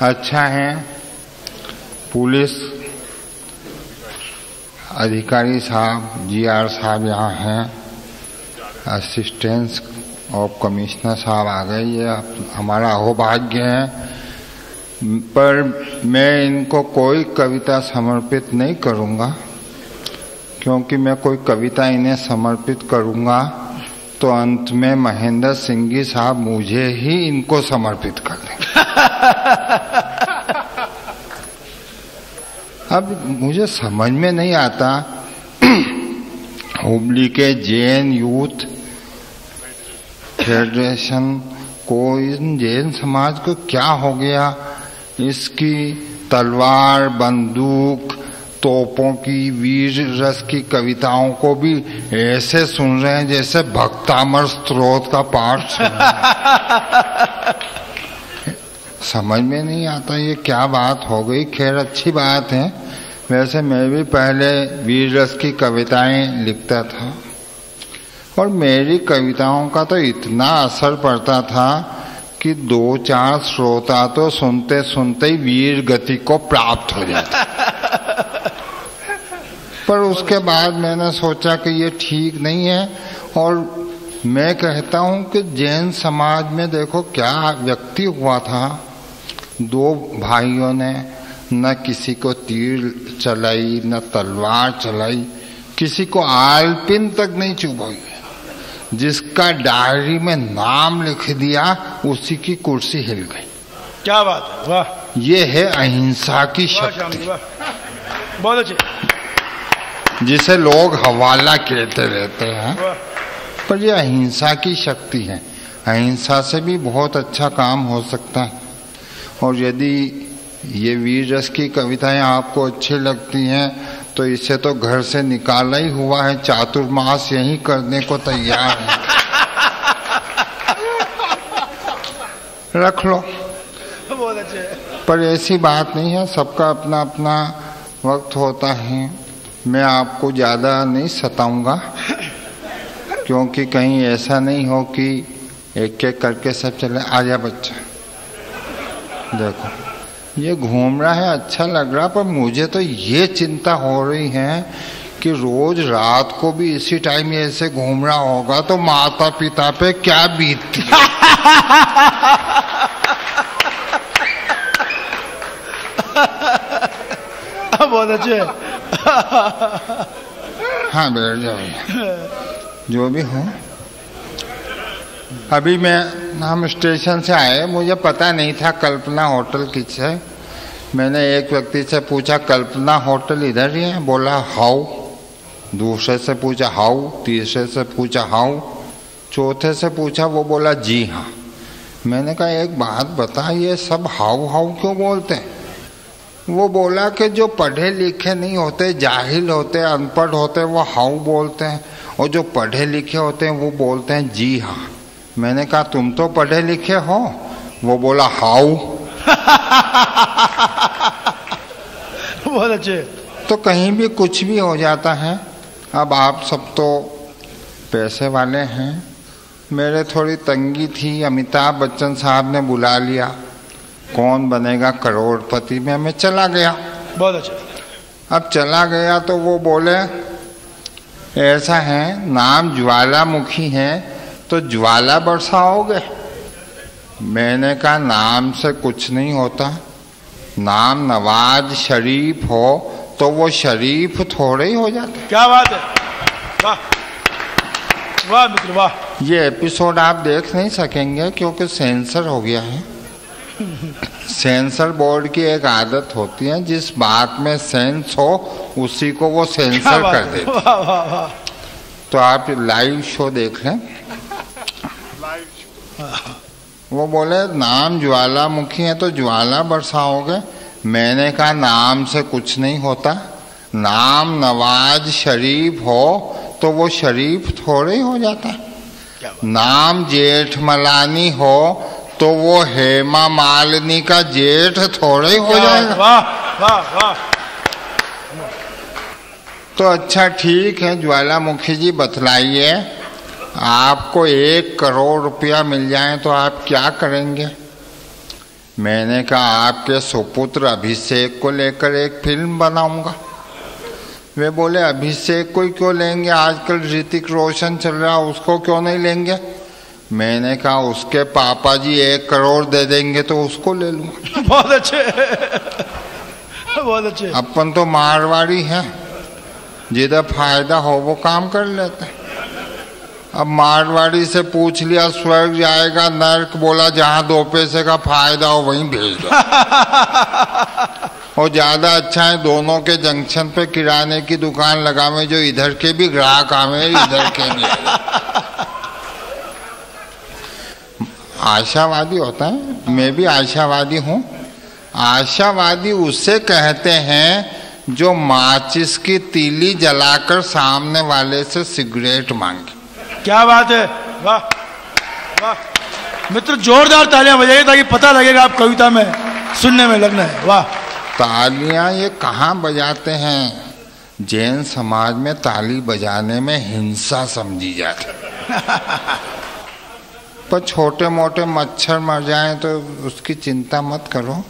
[SPEAKER 4] अच्छा है, पुलिस अधिकारी साहब, GR साहब यहाँ हैं, असिस्टेंट ऑफ कमिश्नर साहब आ गए, ये हमारा अहोभाग्य है। पर मैं इनको कोई कविता समर्पित नहीं करूँगा, क्योंकि मैं कोई कविता इन्हें समर्पित करूँगा तो अंत में महेंद्र सिंह जी साहब मुझे ही इनको समर्पित कर देंगे। अब मुझे समझ में नहीं आता, हुबली के जैन यूथ फेडरेशन को, इन जैन समाज को क्या हो गया, इसकी तलवार, बंदूक, तोपों की, वीर रस की कविताओं को भी ऐसे सुन रहे हैं जैसे भक्तामर स्त्रोत का पाठ सुन रहे हैं। समझ में नहीं आता ये क्या बात हो गई। खैर अच्छी बात है, वैसे मैं भी पहले वीर रस की कविताएं लिखता था और मेरी कविताओं का तो इतना असर पड़ता था कि 2-4 श्रोता तो सुनते सुनते ही वीर गति को प्राप्त हो जाता। पर उसके बाद मैंने सोचा कि ये ठीक नहीं है, और मैं कहता हूं कि जैन समाज में देखो क्या व्यक्ति हुआ था। 2 भाइयों ने न किसी को तीर चलाई, न तलवार चलाई, किसी को आलपिन तक नहीं चुभाई। जिसका डायरी में नाम लिख दिया उसी की कुर्सी हिल गई।
[SPEAKER 2] क्या बात है, वाह।
[SPEAKER 4] ये है अहिंसा की शक्ति,
[SPEAKER 2] बहुत अच्छे,
[SPEAKER 4] जिसे लोग हवाला कहते रहते हैं, पर ये अहिंसा की शक्ति है। अहिंसा से भी बहुत अच्छा काम हो सकता है। और यदि ये वीर रस की कविताएं आपको अच्छी लगती हैं तो इसे तो घर से निकाला ही हुआ है, चातुर्मास यही करने को तैयार है। रख लो,
[SPEAKER 2] बहुत अच्छे।
[SPEAKER 4] पर ऐसी बात नहीं है, सबका अपना अपना वक्त होता है। मैं आपको ज्यादा नहीं सताऊंगा, क्योंकि कहीं ऐसा नहीं हो कि एक एक करके सब चले। आजा बच्चा, देखो ये घूम रहा है, अच्छा लग रहा, पर मुझे तो ये चिंता हो रही है कि रोज रात को भी इसी टाइम ऐसे घूम रहा होगा तो माता पिता पे क्या बीतती है।
[SPEAKER 2] बहुत अच्छे।
[SPEAKER 4] हाँ बैठ जाओ, जो भी हो। अभी हम स्टेशन से आए, मुझे पता नहीं था कल्पना होटल किस है। मैंने एक व्यक्ति से पूछा कल्पना होटल इधर ही है, बोला हाउ। दूसरे से पूछा हाउ, तीसरे से पूछा हाउ, चौथे से पूछा, वो बोला जी हाँ। मैंने कहा एक बात बता, ये सब हाउ हाउ क्यों बोलते हैं? वो बोला कि जो पढ़े लिखे नहीं होते, जाहिल होते, अनपढ़ होते, वो हाउ बोलते हैं, और जो पढ़े लिखे होते हैं वो बोलते हैं जी हाँ। मैंने कहा तुम तो पढ़े लिखे हो? वो बोला हाउ।
[SPEAKER 2] बहुत अच्छे।
[SPEAKER 4] तो कहीं भी कुछ भी हो जाता है। अब आप सब तो पैसे वाले हैं, मेरे थोड़ी तंगी थी, अमिताभ बच्चन साहब ने बुला लिया, कौन बनेगा करोड़पति में मैं चला गया।
[SPEAKER 2] बहुत अच्छा।
[SPEAKER 4] अब चला गया तो वो बोले ऐसा है, नाम ज्वालामुखी है तो ज्वाला बरसाओगे? मैंने कहा नाम से कुछ नहीं होता, नाम नवाज शरीफ हो तो वो शरीफ थोड़े ही हो जाता।
[SPEAKER 2] क्या बात है, वाह वाह मित्र वाह।
[SPEAKER 4] ये एपिसोड आप देख नहीं सकेंगे क्योंकि सेंसर हो गया है। सेंसर बोर्ड की एक आदत होती है, जिस बात में सेंस हो उसी को वो सेंसर कर देते।
[SPEAKER 2] वाह वाह वाह।
[SPEAKER 4] तो आप लाइव शो देख लें। वो बोले नाम ज्वालामुखी है तो ज्वाला बरसाओगे? मैंने कहा नाम से कुछ नहीं होता, नाम नवाज शरीफ हो तो वो शरीफ थोड़े ही हो जाता है। नाम जेठमलानी हो तो वो हेमा मालिनी का जेठ थोड़े ही हो जाएगा।
[SPEAKER 2] वाह वाह वाह।
[SPEAKER 4] तो अच्छा ठीक है ज्वालामुखी जी बतलाइए आपको 1 करोड़ रुपया मिल जाए तो आप क्या करेंगे? मैंने कहा आपके सुपुत्र अभिषेक को लेकर एक फिल्म बनाऊंगा। वे बोले अभिषेक को क्यों लेंगे, आजकल ऋतिक रोशन चल रहा, उसको क्यों नहीं लेंगे? मैंने कहा उसके पापा जी 1 करोड़ दे देंगे तो उसको ले लूंगा।
[SPEAKER 2] बहुत अच्छे, बहुत अच्छे।
[SPEAKER 4] अपन तो मारवाड़ी हैं, जिधर फायदा हो वो काम कर लेते हैं। अब मारवाड़ी से पूछ लिया स्वर्ग जाएगा नर्क, बोला जहां 2 पैसे का फायदा हो वहीं भेज दो। और ज्यादा अच्छा है दोनों के जंक्शन पे किराने की दुकान लगावे, जो इधर के भी ग्राहक आवे इधर के भी। आशावादी होता है, मैं भी आशावादी हूँ। आशावादी उससे कहते हैं जो माचिस की तीली जलाकर सामने वाले से सिगरेट मांगे।
[SPEAKER 2] क्या बात है, वाह वाह। मित्र जोरदार तालियां बजाइए ताकि पता लगेगा आप कविता में सुनने में लगना है। वाह।
[SPEAKER 4] तालियां ये कहाँ बजाते हैं? जैन समाज में ताली बजाने में हिंसा समझी जाती पर छोटे मोटे मच्छर मर जाएं तो उसकी चिंता मत करो।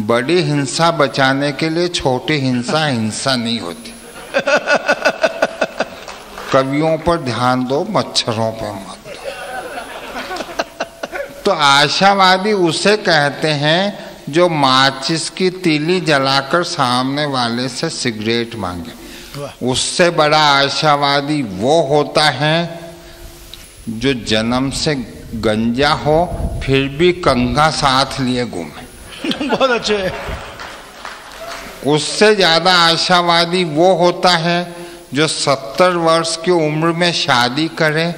[SPEAKER 4] बड़ी हिंसा बचाने के लिए छोटी हिंसा हिंसा नहीं होती। कवियों पर ध्यान दो, मच्छरों पर मत दो। तो आशावादी उसे कहते हैं जो माचिस की तीली जलाकर सामने वाले से सिगरेट मांगे। उससे बड़ा आशावादी वो होता है जो जन्म से गंजा हो फिर भी कंघा साथ लिए घूमे।
[SPEAKER 2] बहुत अच्छे।
[SPEAKER 4] उससे ज्यादा आशावादी वो होता है जो 70 वर्ष की उम्र में शादी करे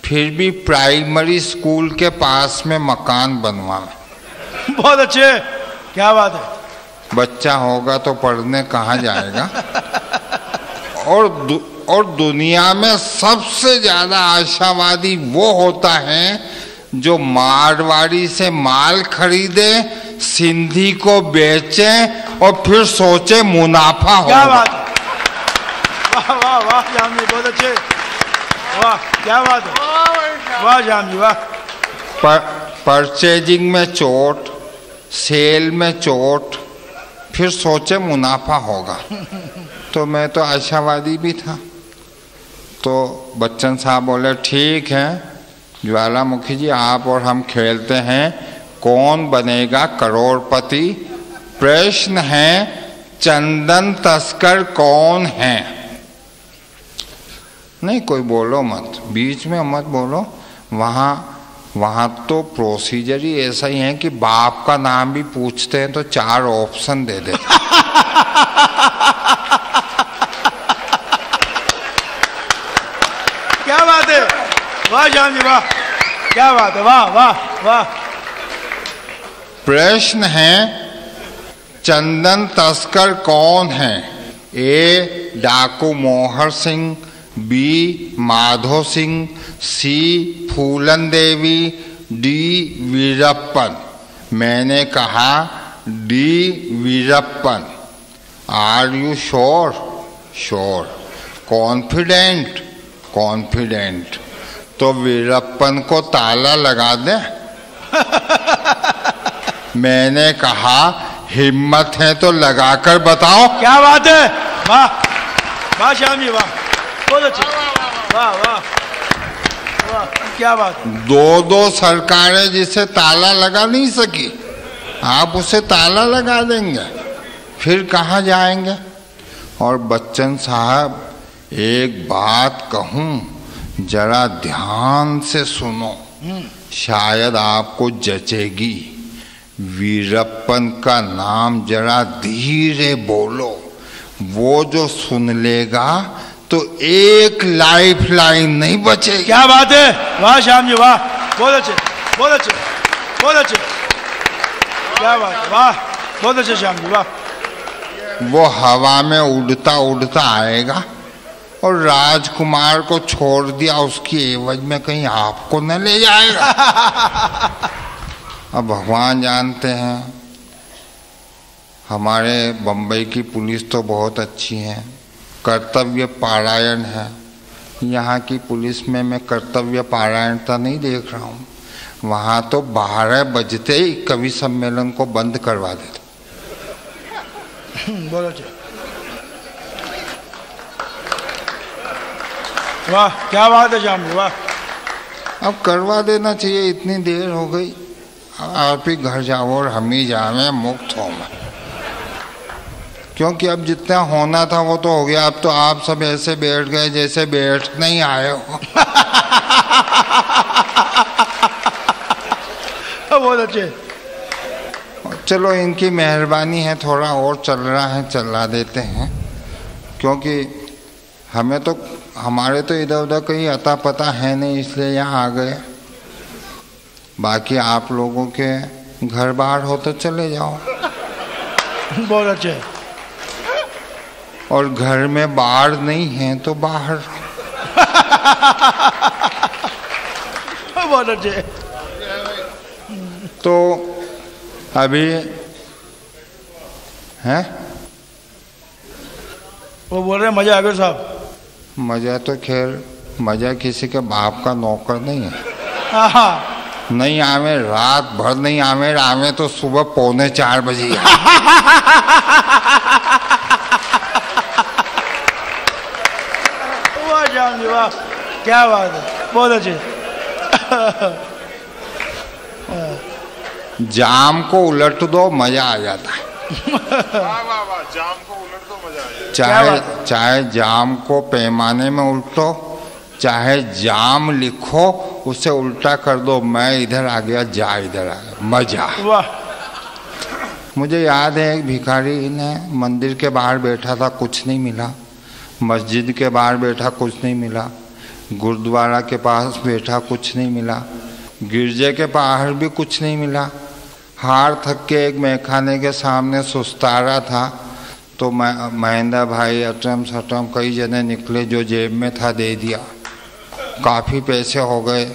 [SPEAKER 4] फिर भी प्राइमरी स्कूल के पास में मकान बनवावे।
[SPEAKER 2] बहुत अच्छे, क्या बात है।
[SPEAKER 4] बच्चा होगा तो पढ़ने कहाँ जाएगा। और दुनिया में सबसे ज्यादा आशावादी वो होता है जो मारवाड़ी से माल खरीदे, सिंधी को बेचे और फिर सोचे मुनाफा होगा।
[SPEAKER 2] क्या बात है, वाह वाह वाह श्याम जी, बहुत अच्छे, वाह क्या बात है, वाह श्याम जी वाह।
[SPEAKER 4] परचेजिंग में चोट, सेल में चोट, फिर सोचे मुनाफा होगा। तो मैं तो आशावादी भी था। तो बच्चन साहब बोले ठीक है ज्वालामुखी जी, आप और हम खेलते हैं कौन बनेगा करोड़पति। प्रश्न है चंदन तस्कर कौन है? नहीं कोई बोलो मत, बीच में मत बोलो। वहाँ तो प्रोसीजर ही ऐसा ही है कि बाप का नाम भी पूछते हैं तो 4 ऑप्शन दे देते।
[SPEAKER 2] क्या बात है, वाह श्याम जी वाह, क्या बात है, वाह वाह वाह।
[SPEAKER 4] प्रश्न है चंदन तस्कर कौन है? ए डाकू Mohar Singh, B Madho Singh, C Phoolan Devi, D Veerappan. मैंने कहा D Veerappan. Are you sure? Sure. Confident? Confident. तो वीरप्पन को ताला लगा दे। मैंने कहा हिम्मत है तो लगाकर बताओ।
[SPEAKER 2] क्या बात है, वाह वाह श्याम जी वाह, बहुत अच्छे, वाह वाह वाह, क्या बात है।
[SPEAKER 4] 2 सरकारें जिसे ताला लगा नहीं सकी, आप उसे ताला लगा देंगे, फिर कहाँ जाएंगे? और बच्चन साहब एक बात कहूं, जरा ध्यान से सुनो, शायद आपको जचेगी। वीरप्पन का नाम जरा धीरे बोलो, वो जो सुन लेगा तो एक लाइफ लाइन नहीं बचेगी।
[SPEAKER 2] क्या बात है, वाह श्याम जी वाह, बहुत अच्छे बहुत अच्छे बहुत अच्छे, क्या बात है, वाह बहुत अच्छे श्याम जी वाह।
[SPEAKER 4] वो हवा में उड़ता उड़ता आएगा और राजकुमार को छोड़ दिया, उसकी एवज में कहीं आपको न ले जाएगा। अब भगवान जानते हैं, हमारे बम्बई की पुलिस तो बहुत अच्छी है, कर्तव्य पारायण है, यहाँ की पुलिस में मैं कर्तव्य पारायणता नहीं देख रहा हूँ। वहाँ तो 12 बजते ही कवि सम्मेलन को बंद करवा देते।
[SPEAKER 2] बोलो वाह, क्या बात है श्याम जी, वाह।
[SPEAKER 4] अब करवा देना चाहिए, इतनी देर हो गई, आप ही घर जाओ और हम ही जावे, मुक्त हो मैं। क्योंकि अब जितना होना था वो तो हो गया। अब तो आप सब ऐसे बैठ गए जैसे बैठ नहीं आए हो।
[SPEAKER 2] बहुत अच्छे।
[SPEAKER 4] चलो इनकी मेहरबानी है, थोड़ा और चल रहा है, चला देते हैं। क्योंकि हमें तो, हमारे तो इधर उधर कहीं अता पता है नहीं, इसलिए यहाँ आ गए। बाकी आप लोगों के घर बाहर हो तो चले जाओ।
[SPEAKER 2] बहुत अच्छे।
[SPEAKER 4] और घर में बाढ़ नहीं है तो बाहर।
[SPEAKER 2] बहुत अच्छे।
[SPEAKER 4] तो अभी हैं,
[SPEAKER 2] वो बोल रहे हैं मजा आ गया साहब।
[SPEAKER 4] मजा तो खैर, मजा किसी के बाप का नौकर नहीं है। नहीं आवे, रात भर नहीं आवे, आवे तो सुबह 3:45 बजे।
[SPEAKER 2] वाह जान जी, वाह, क्या बात है, बहुत अच्छे।
[SPEAKER 4] जाम को उलट दो, मजा आ जाता है।
[SPEAKER 3] वाह वाह वाह, जाम को उलट दो, मजा आ जाए।
[SPEAKER 4] चाहे जाम को पैमाने में उल्टो, चाहे जाम लिखो उसे उल्टा कर दो, मैं इधर आ गया, जा इधर आ गया, मजा।
[SPEAKER 2] वाह।
[SPEAKER 4] मुझे याद है एक भिखारी ने मंदिर के बाहर बैठा था, कुछ नहीं मिला। मस्जिद के बाहर बैठा, कुछ नहीं मिला। गुरुद्वारा के पास बैठा, कुछ नहीं मिला। गिरजे के बाहर भी कुछ नहीं मिला। हार थक के एक मैखाने के सामने सुस्ता रहा था, तो महेंद्र भाई, अटम सटम कई जने निकले, जो जेब में था दे दिया। काफ़ी पैसे हो गए,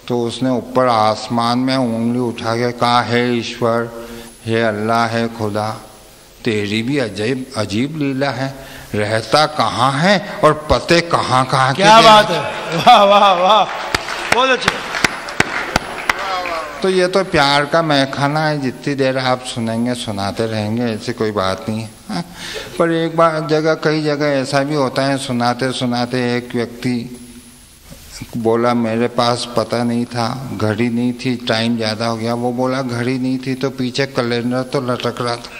[SPEAKER 4] तो उसने ऊपर आसमान में उंगली उठा के कहा, हे ईश्वर, हे अल्लाह, है खुदा, तेरी भी अजीब अजीब लीला है, रहता कहाँ है और पते कहाँ कहाँ के।
[SPEAKER 2] क्या बात है, वाह वाह वाह, बहुत अच्छे।
[SPEAKER 4] तो ये तो प्यार का मैखाना है, जितनी देर आप सुनेंगे सुनाते रहेंगे, ऐसी कोई बात नहीं है। पर एक बार जगह, कई जगह ऐसा भी होता है, सुनाते सुनाते एक व्यक्ति बोला, मेरे पास पता नहीं था, घड़ी नहीं थी, टाइम ज़्यादा हो गया। वो बोला, घड़ी नहीं थी तो पीछे कैलेंडर तो लटक रहा था।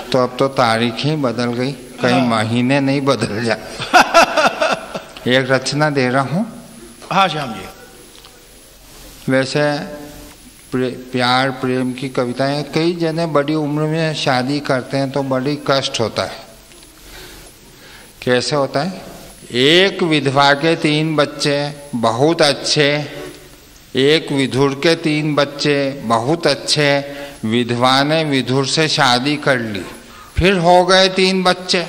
[SPEAKER 4] तो अब तो तारीख ही बदल गई, कई महीने नहीं बदल जाए। एक रचना दे रहा हूँ।
[SPEAKER 2] हाँ श्याम जी।
[SPEAKER 4] वैसे प्यार प्रेम की कविताएं, कई जने बड़ी उम्र में शादी करते हैं तो बड़ी कष्ट होता है। कैसे होता है? एक विधवा के 3 बच्चे बहुत अच्छे, एक विधुर के 3 बच्चे बहुत अच्छे। विधवा ने विधुर से शादी कर ली, फिर हो गए 3 बच्चे,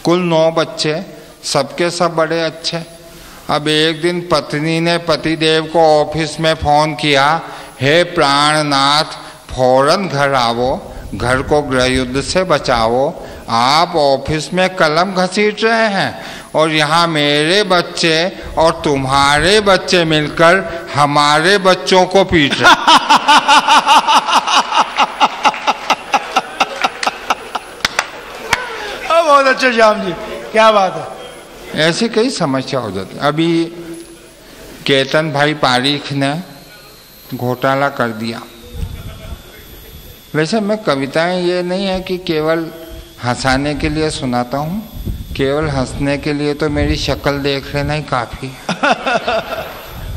[SPEAKER 4] कुल 9 बच्चे, सबके सब बड़े अच्छे। अब एक दिन पत्नी ने पतिदेव को ऑफिस में फ़ोन किया, हे प्राणनाथ, फौरन घर आओ, घर को गृह युद्ध से बचाओ। आप ऑफिस में कलम घसीट रहे हैं और यहाँ मेरे बच्चे और तुम्हारे बच्चे मिलकर हमारे बच्चों को पीट रहे।
[SPEAKER 2] बहुत अच्छे श्याम जी, क्या बात है।
[SPEAKER 4] ऐसी कई समस्या हो जाती। अभी केतन भाई पारीख ने घोटाला कर दिया। वैसे मैं कविताएं ये नहीं है कि केवल हंसाने के लिए सुनाता हूँ, केवल हंसने के लिए तो मेरी शक्ल देख लेना ही काफ़ी।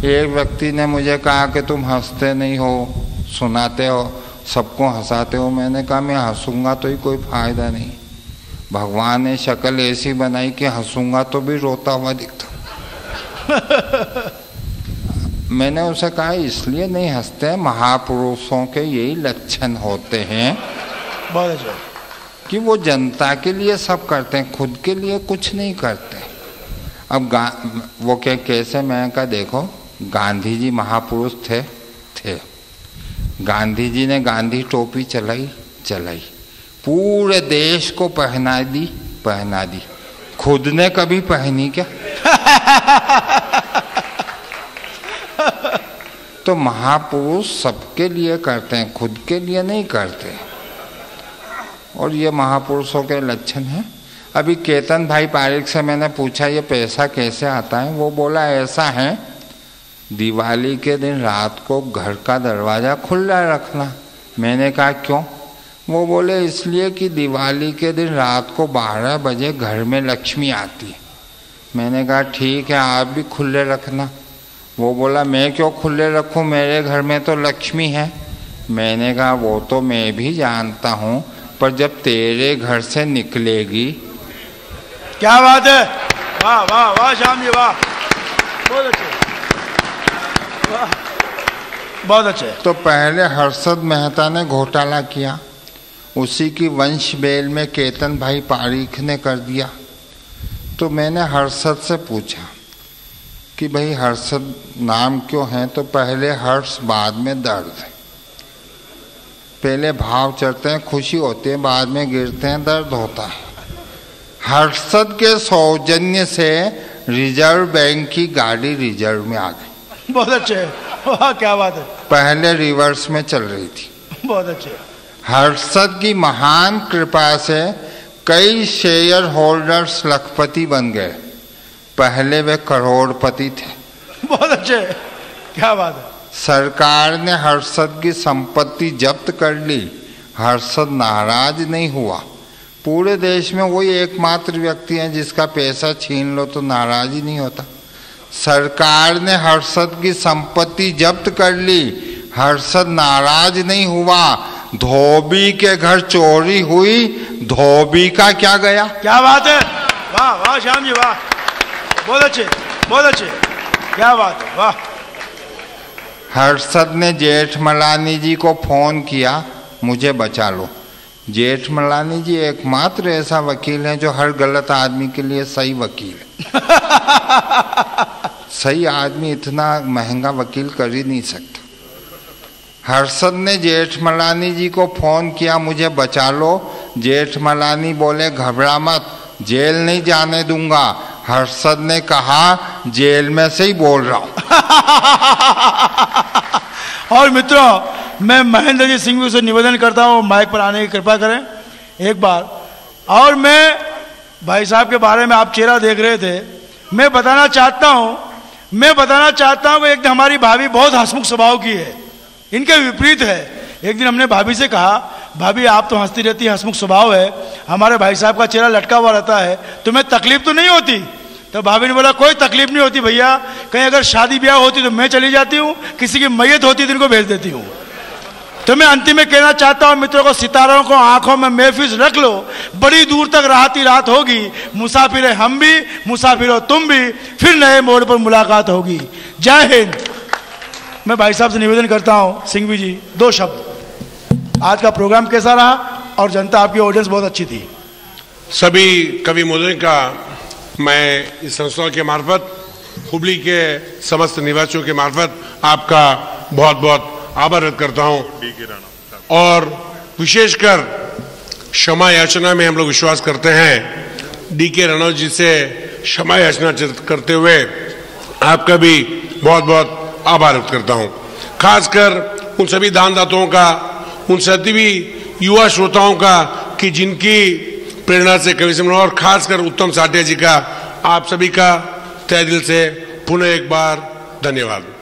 [SPEAKER 4] एक व्यक्ति ने मुझे कहा कि तुम हंसते नहीं हो, सुनाते हो, सबको हंसाते हो। मैंने कहा मैं हंसूंगा तो ही कोई फायदा नहीं। भगवान ने शक्ल ऐसी बनाई कि हंसूंगा तो भी रोता हुआ दिखता। मैंने उसे कहा इसलिए नहीं हंसते हैं, महापुरुषों के यही लक्षण होते हैं
[SPEAKER 2] बहुत अच्छा
[SPEAKER 4] कि वो जनता के लिए सब करते हैं, खुद के लिए कुछ नहीं करते। अब वो कैसे, मैं कहा देखो, गांधी जी महापुरुष थे। गांधी जी ने गांधी टोपी चलाई, पूरे देश को पहना दी, खुद ने कभी पहनी क्या? तो महापुरुष सबके लिए करते हैं, खुद के लिए नहीं करते, और ये महापुरुषों के लक्षण हैं। अभी केतन भाई पारिक से मैंने पूछा ये पैसा कैसे आता है, वो बोला ऐसा है, दिवाली के दिन रात को घर का दरवाज़ा खुला रखना। मैंने कहा क्यों? वो बोले इसलिए कि दिवाली के दिन रात को 12 बजे घर में लक्ष्मी आती है। मैंने कहा ठीक है, आप भी खुले रखना। वो बोला मैं क्यों खुले रखूं, मेरे घर में तो लक्ष्मी है। मैंने कहा वो तो मैं भी जानता हूं, पर जब तेरे घर से निकलेगी।
[SPEAKER 2] क्या बात है, वाह वाह वाह श्याम जी, वाह, बहुत अच्छे, वाह, बहुत अच्छे।
[SPEAKER 4] तो पहले हर्षद मेहता ने घोटाला किया, उसी की वंश बेल में केतन भाई पारीख ने कर दिया। तो मैंने हर्षद से पूछा कि भाई हर्षद नाम क्यों है? तो पहले हर्ष बाद में दर्द है, पहले भाव चढ़ते हैं, खुशी होती है, बाद में गिरते हैं, दर्द होता है। हर्षद के सौजन्य से रिजर्व बैंक की गाड़ी रिजर्व में आ गई।
[SPEAKER 2] बहुत अच्छे, वाह क्या बात है।
[SPEAKER 4] पहले रिवर्स में चल रही थी।
[SPEAKER 2] बहुत अच्छे।
[SPEAKER 4] हर्षद की महान कृपा से कई शेयर होल्डर्स लखपति बन गए, पहले वे करोड़पति थे।
[SPEAKER 2] बहुत अच्छे, क्या बात है।
[SPEAKER 4] सरकार ने हर्षद की संपत्ति जब्त कर ली, हर्षद नाराज नहीं हुआ। पूरे देश में वही एकमात्र व्यक्ति है जिसका पैसा छीन लो तो नाराज ही नहीं होता। सरकार ने हर्षद की संपत्ति जब्त कर ली, हर्षद नाराज नहीं हुआ। धोबी के घर चोरी हुई, धोबी का क्या गया?
[SPEAKER 2] क्या बात है, वाह वाह श्याम जी, वाह, बहुत अच्छे, बहुत अच्छे, क्या बात है, वाह।
[SPEAKER 4] हर्षद ने जेठमलानी जी को फोन किया, मुझे बचा लो। जेठमलानी जी एकमात्र ऐसा वकील है जो हर गलत आदमी के लिए सही वकील है। सही आदमी इतना महंगा वकील कर ही नहीं सकता। हर्षद ने जेठमलानी जी को फोन किया, मुझे बचा लो। जेठमलानी बोले घबरा मत, जेल नहीं जाने दूंगा। हर्षद ने कहा जेल में से ही बोल रहा हूं।
[SPEAKER 2] और मित्रों, मैं महेंद्र जी सिंह से निवेदन करता हूं माइक पर आने की कृपा करें एक बार। और मैं भाई साहब के बारे में आप चेहरा देख रहे थे, मैं बताना चाहता हूं कि एक दिन हमारी भाभी बहुत हंसमुख स्वभाव की है, इनके विपरीत है। एक दिन हमने भाभी से कहा, भाभी आप तो हंसती रहती है, हंसमुख स्वभाव है, हमारे भाई साहब का चेहरा लटका हुआ रहता है, तुम्हें तकलीफ तो नहीं होती? तो भाभी ने बोला कोई तकलीफ नहीं होती भैया, कहीं अगर शादी ब्याह होती तो मैं चली जाती हूँ, किसी की मैयत होती तो इनको भेज देती हूँ। तो मैं अंतिम में कहना चाहता हूँ मित्रों को, सितारों को आंखों में महफूज रख लो, बड़ी दूर तक राहती रात होगी, मुसाफिर है हम भी, मुसाफिर हो तुम भी, फिर नए मोड़ पर मुलाकात होगी। जय हिंद। मैं भाई साहब से निवेदन करता हूँ, सिंघवी जी 2 शब्द। आज का प्रोग्राम कैसा रहा और जनता आपकी ऑडियंस बहुत अच्छी थी।
[SPEAKER 5] सभी कवि महोदय का मैं इस संस्था के मार्फत, हुबली के समस्त निवासियों के मार्फत आपका बहुत बहुत आभार व्यक्त करता हूं। और विशेषकर क्षमा याचना में हम लोग विश्वास करते हैं। डी.के. रणौ जी से क्षमा याचना करते हुए आपका भी बहुत बहुत आभार व्यक्त करता हूं। खासकर उन सभी दानदाताओं का, उन सभी युवा श्रोताओं का कि जिनकी प्रेरणा से कवि सम्मेलन, और खासकर उत्तम साठिया जी का, आप सभी का तहे दिल से पुनः एक बार धन्यवाद।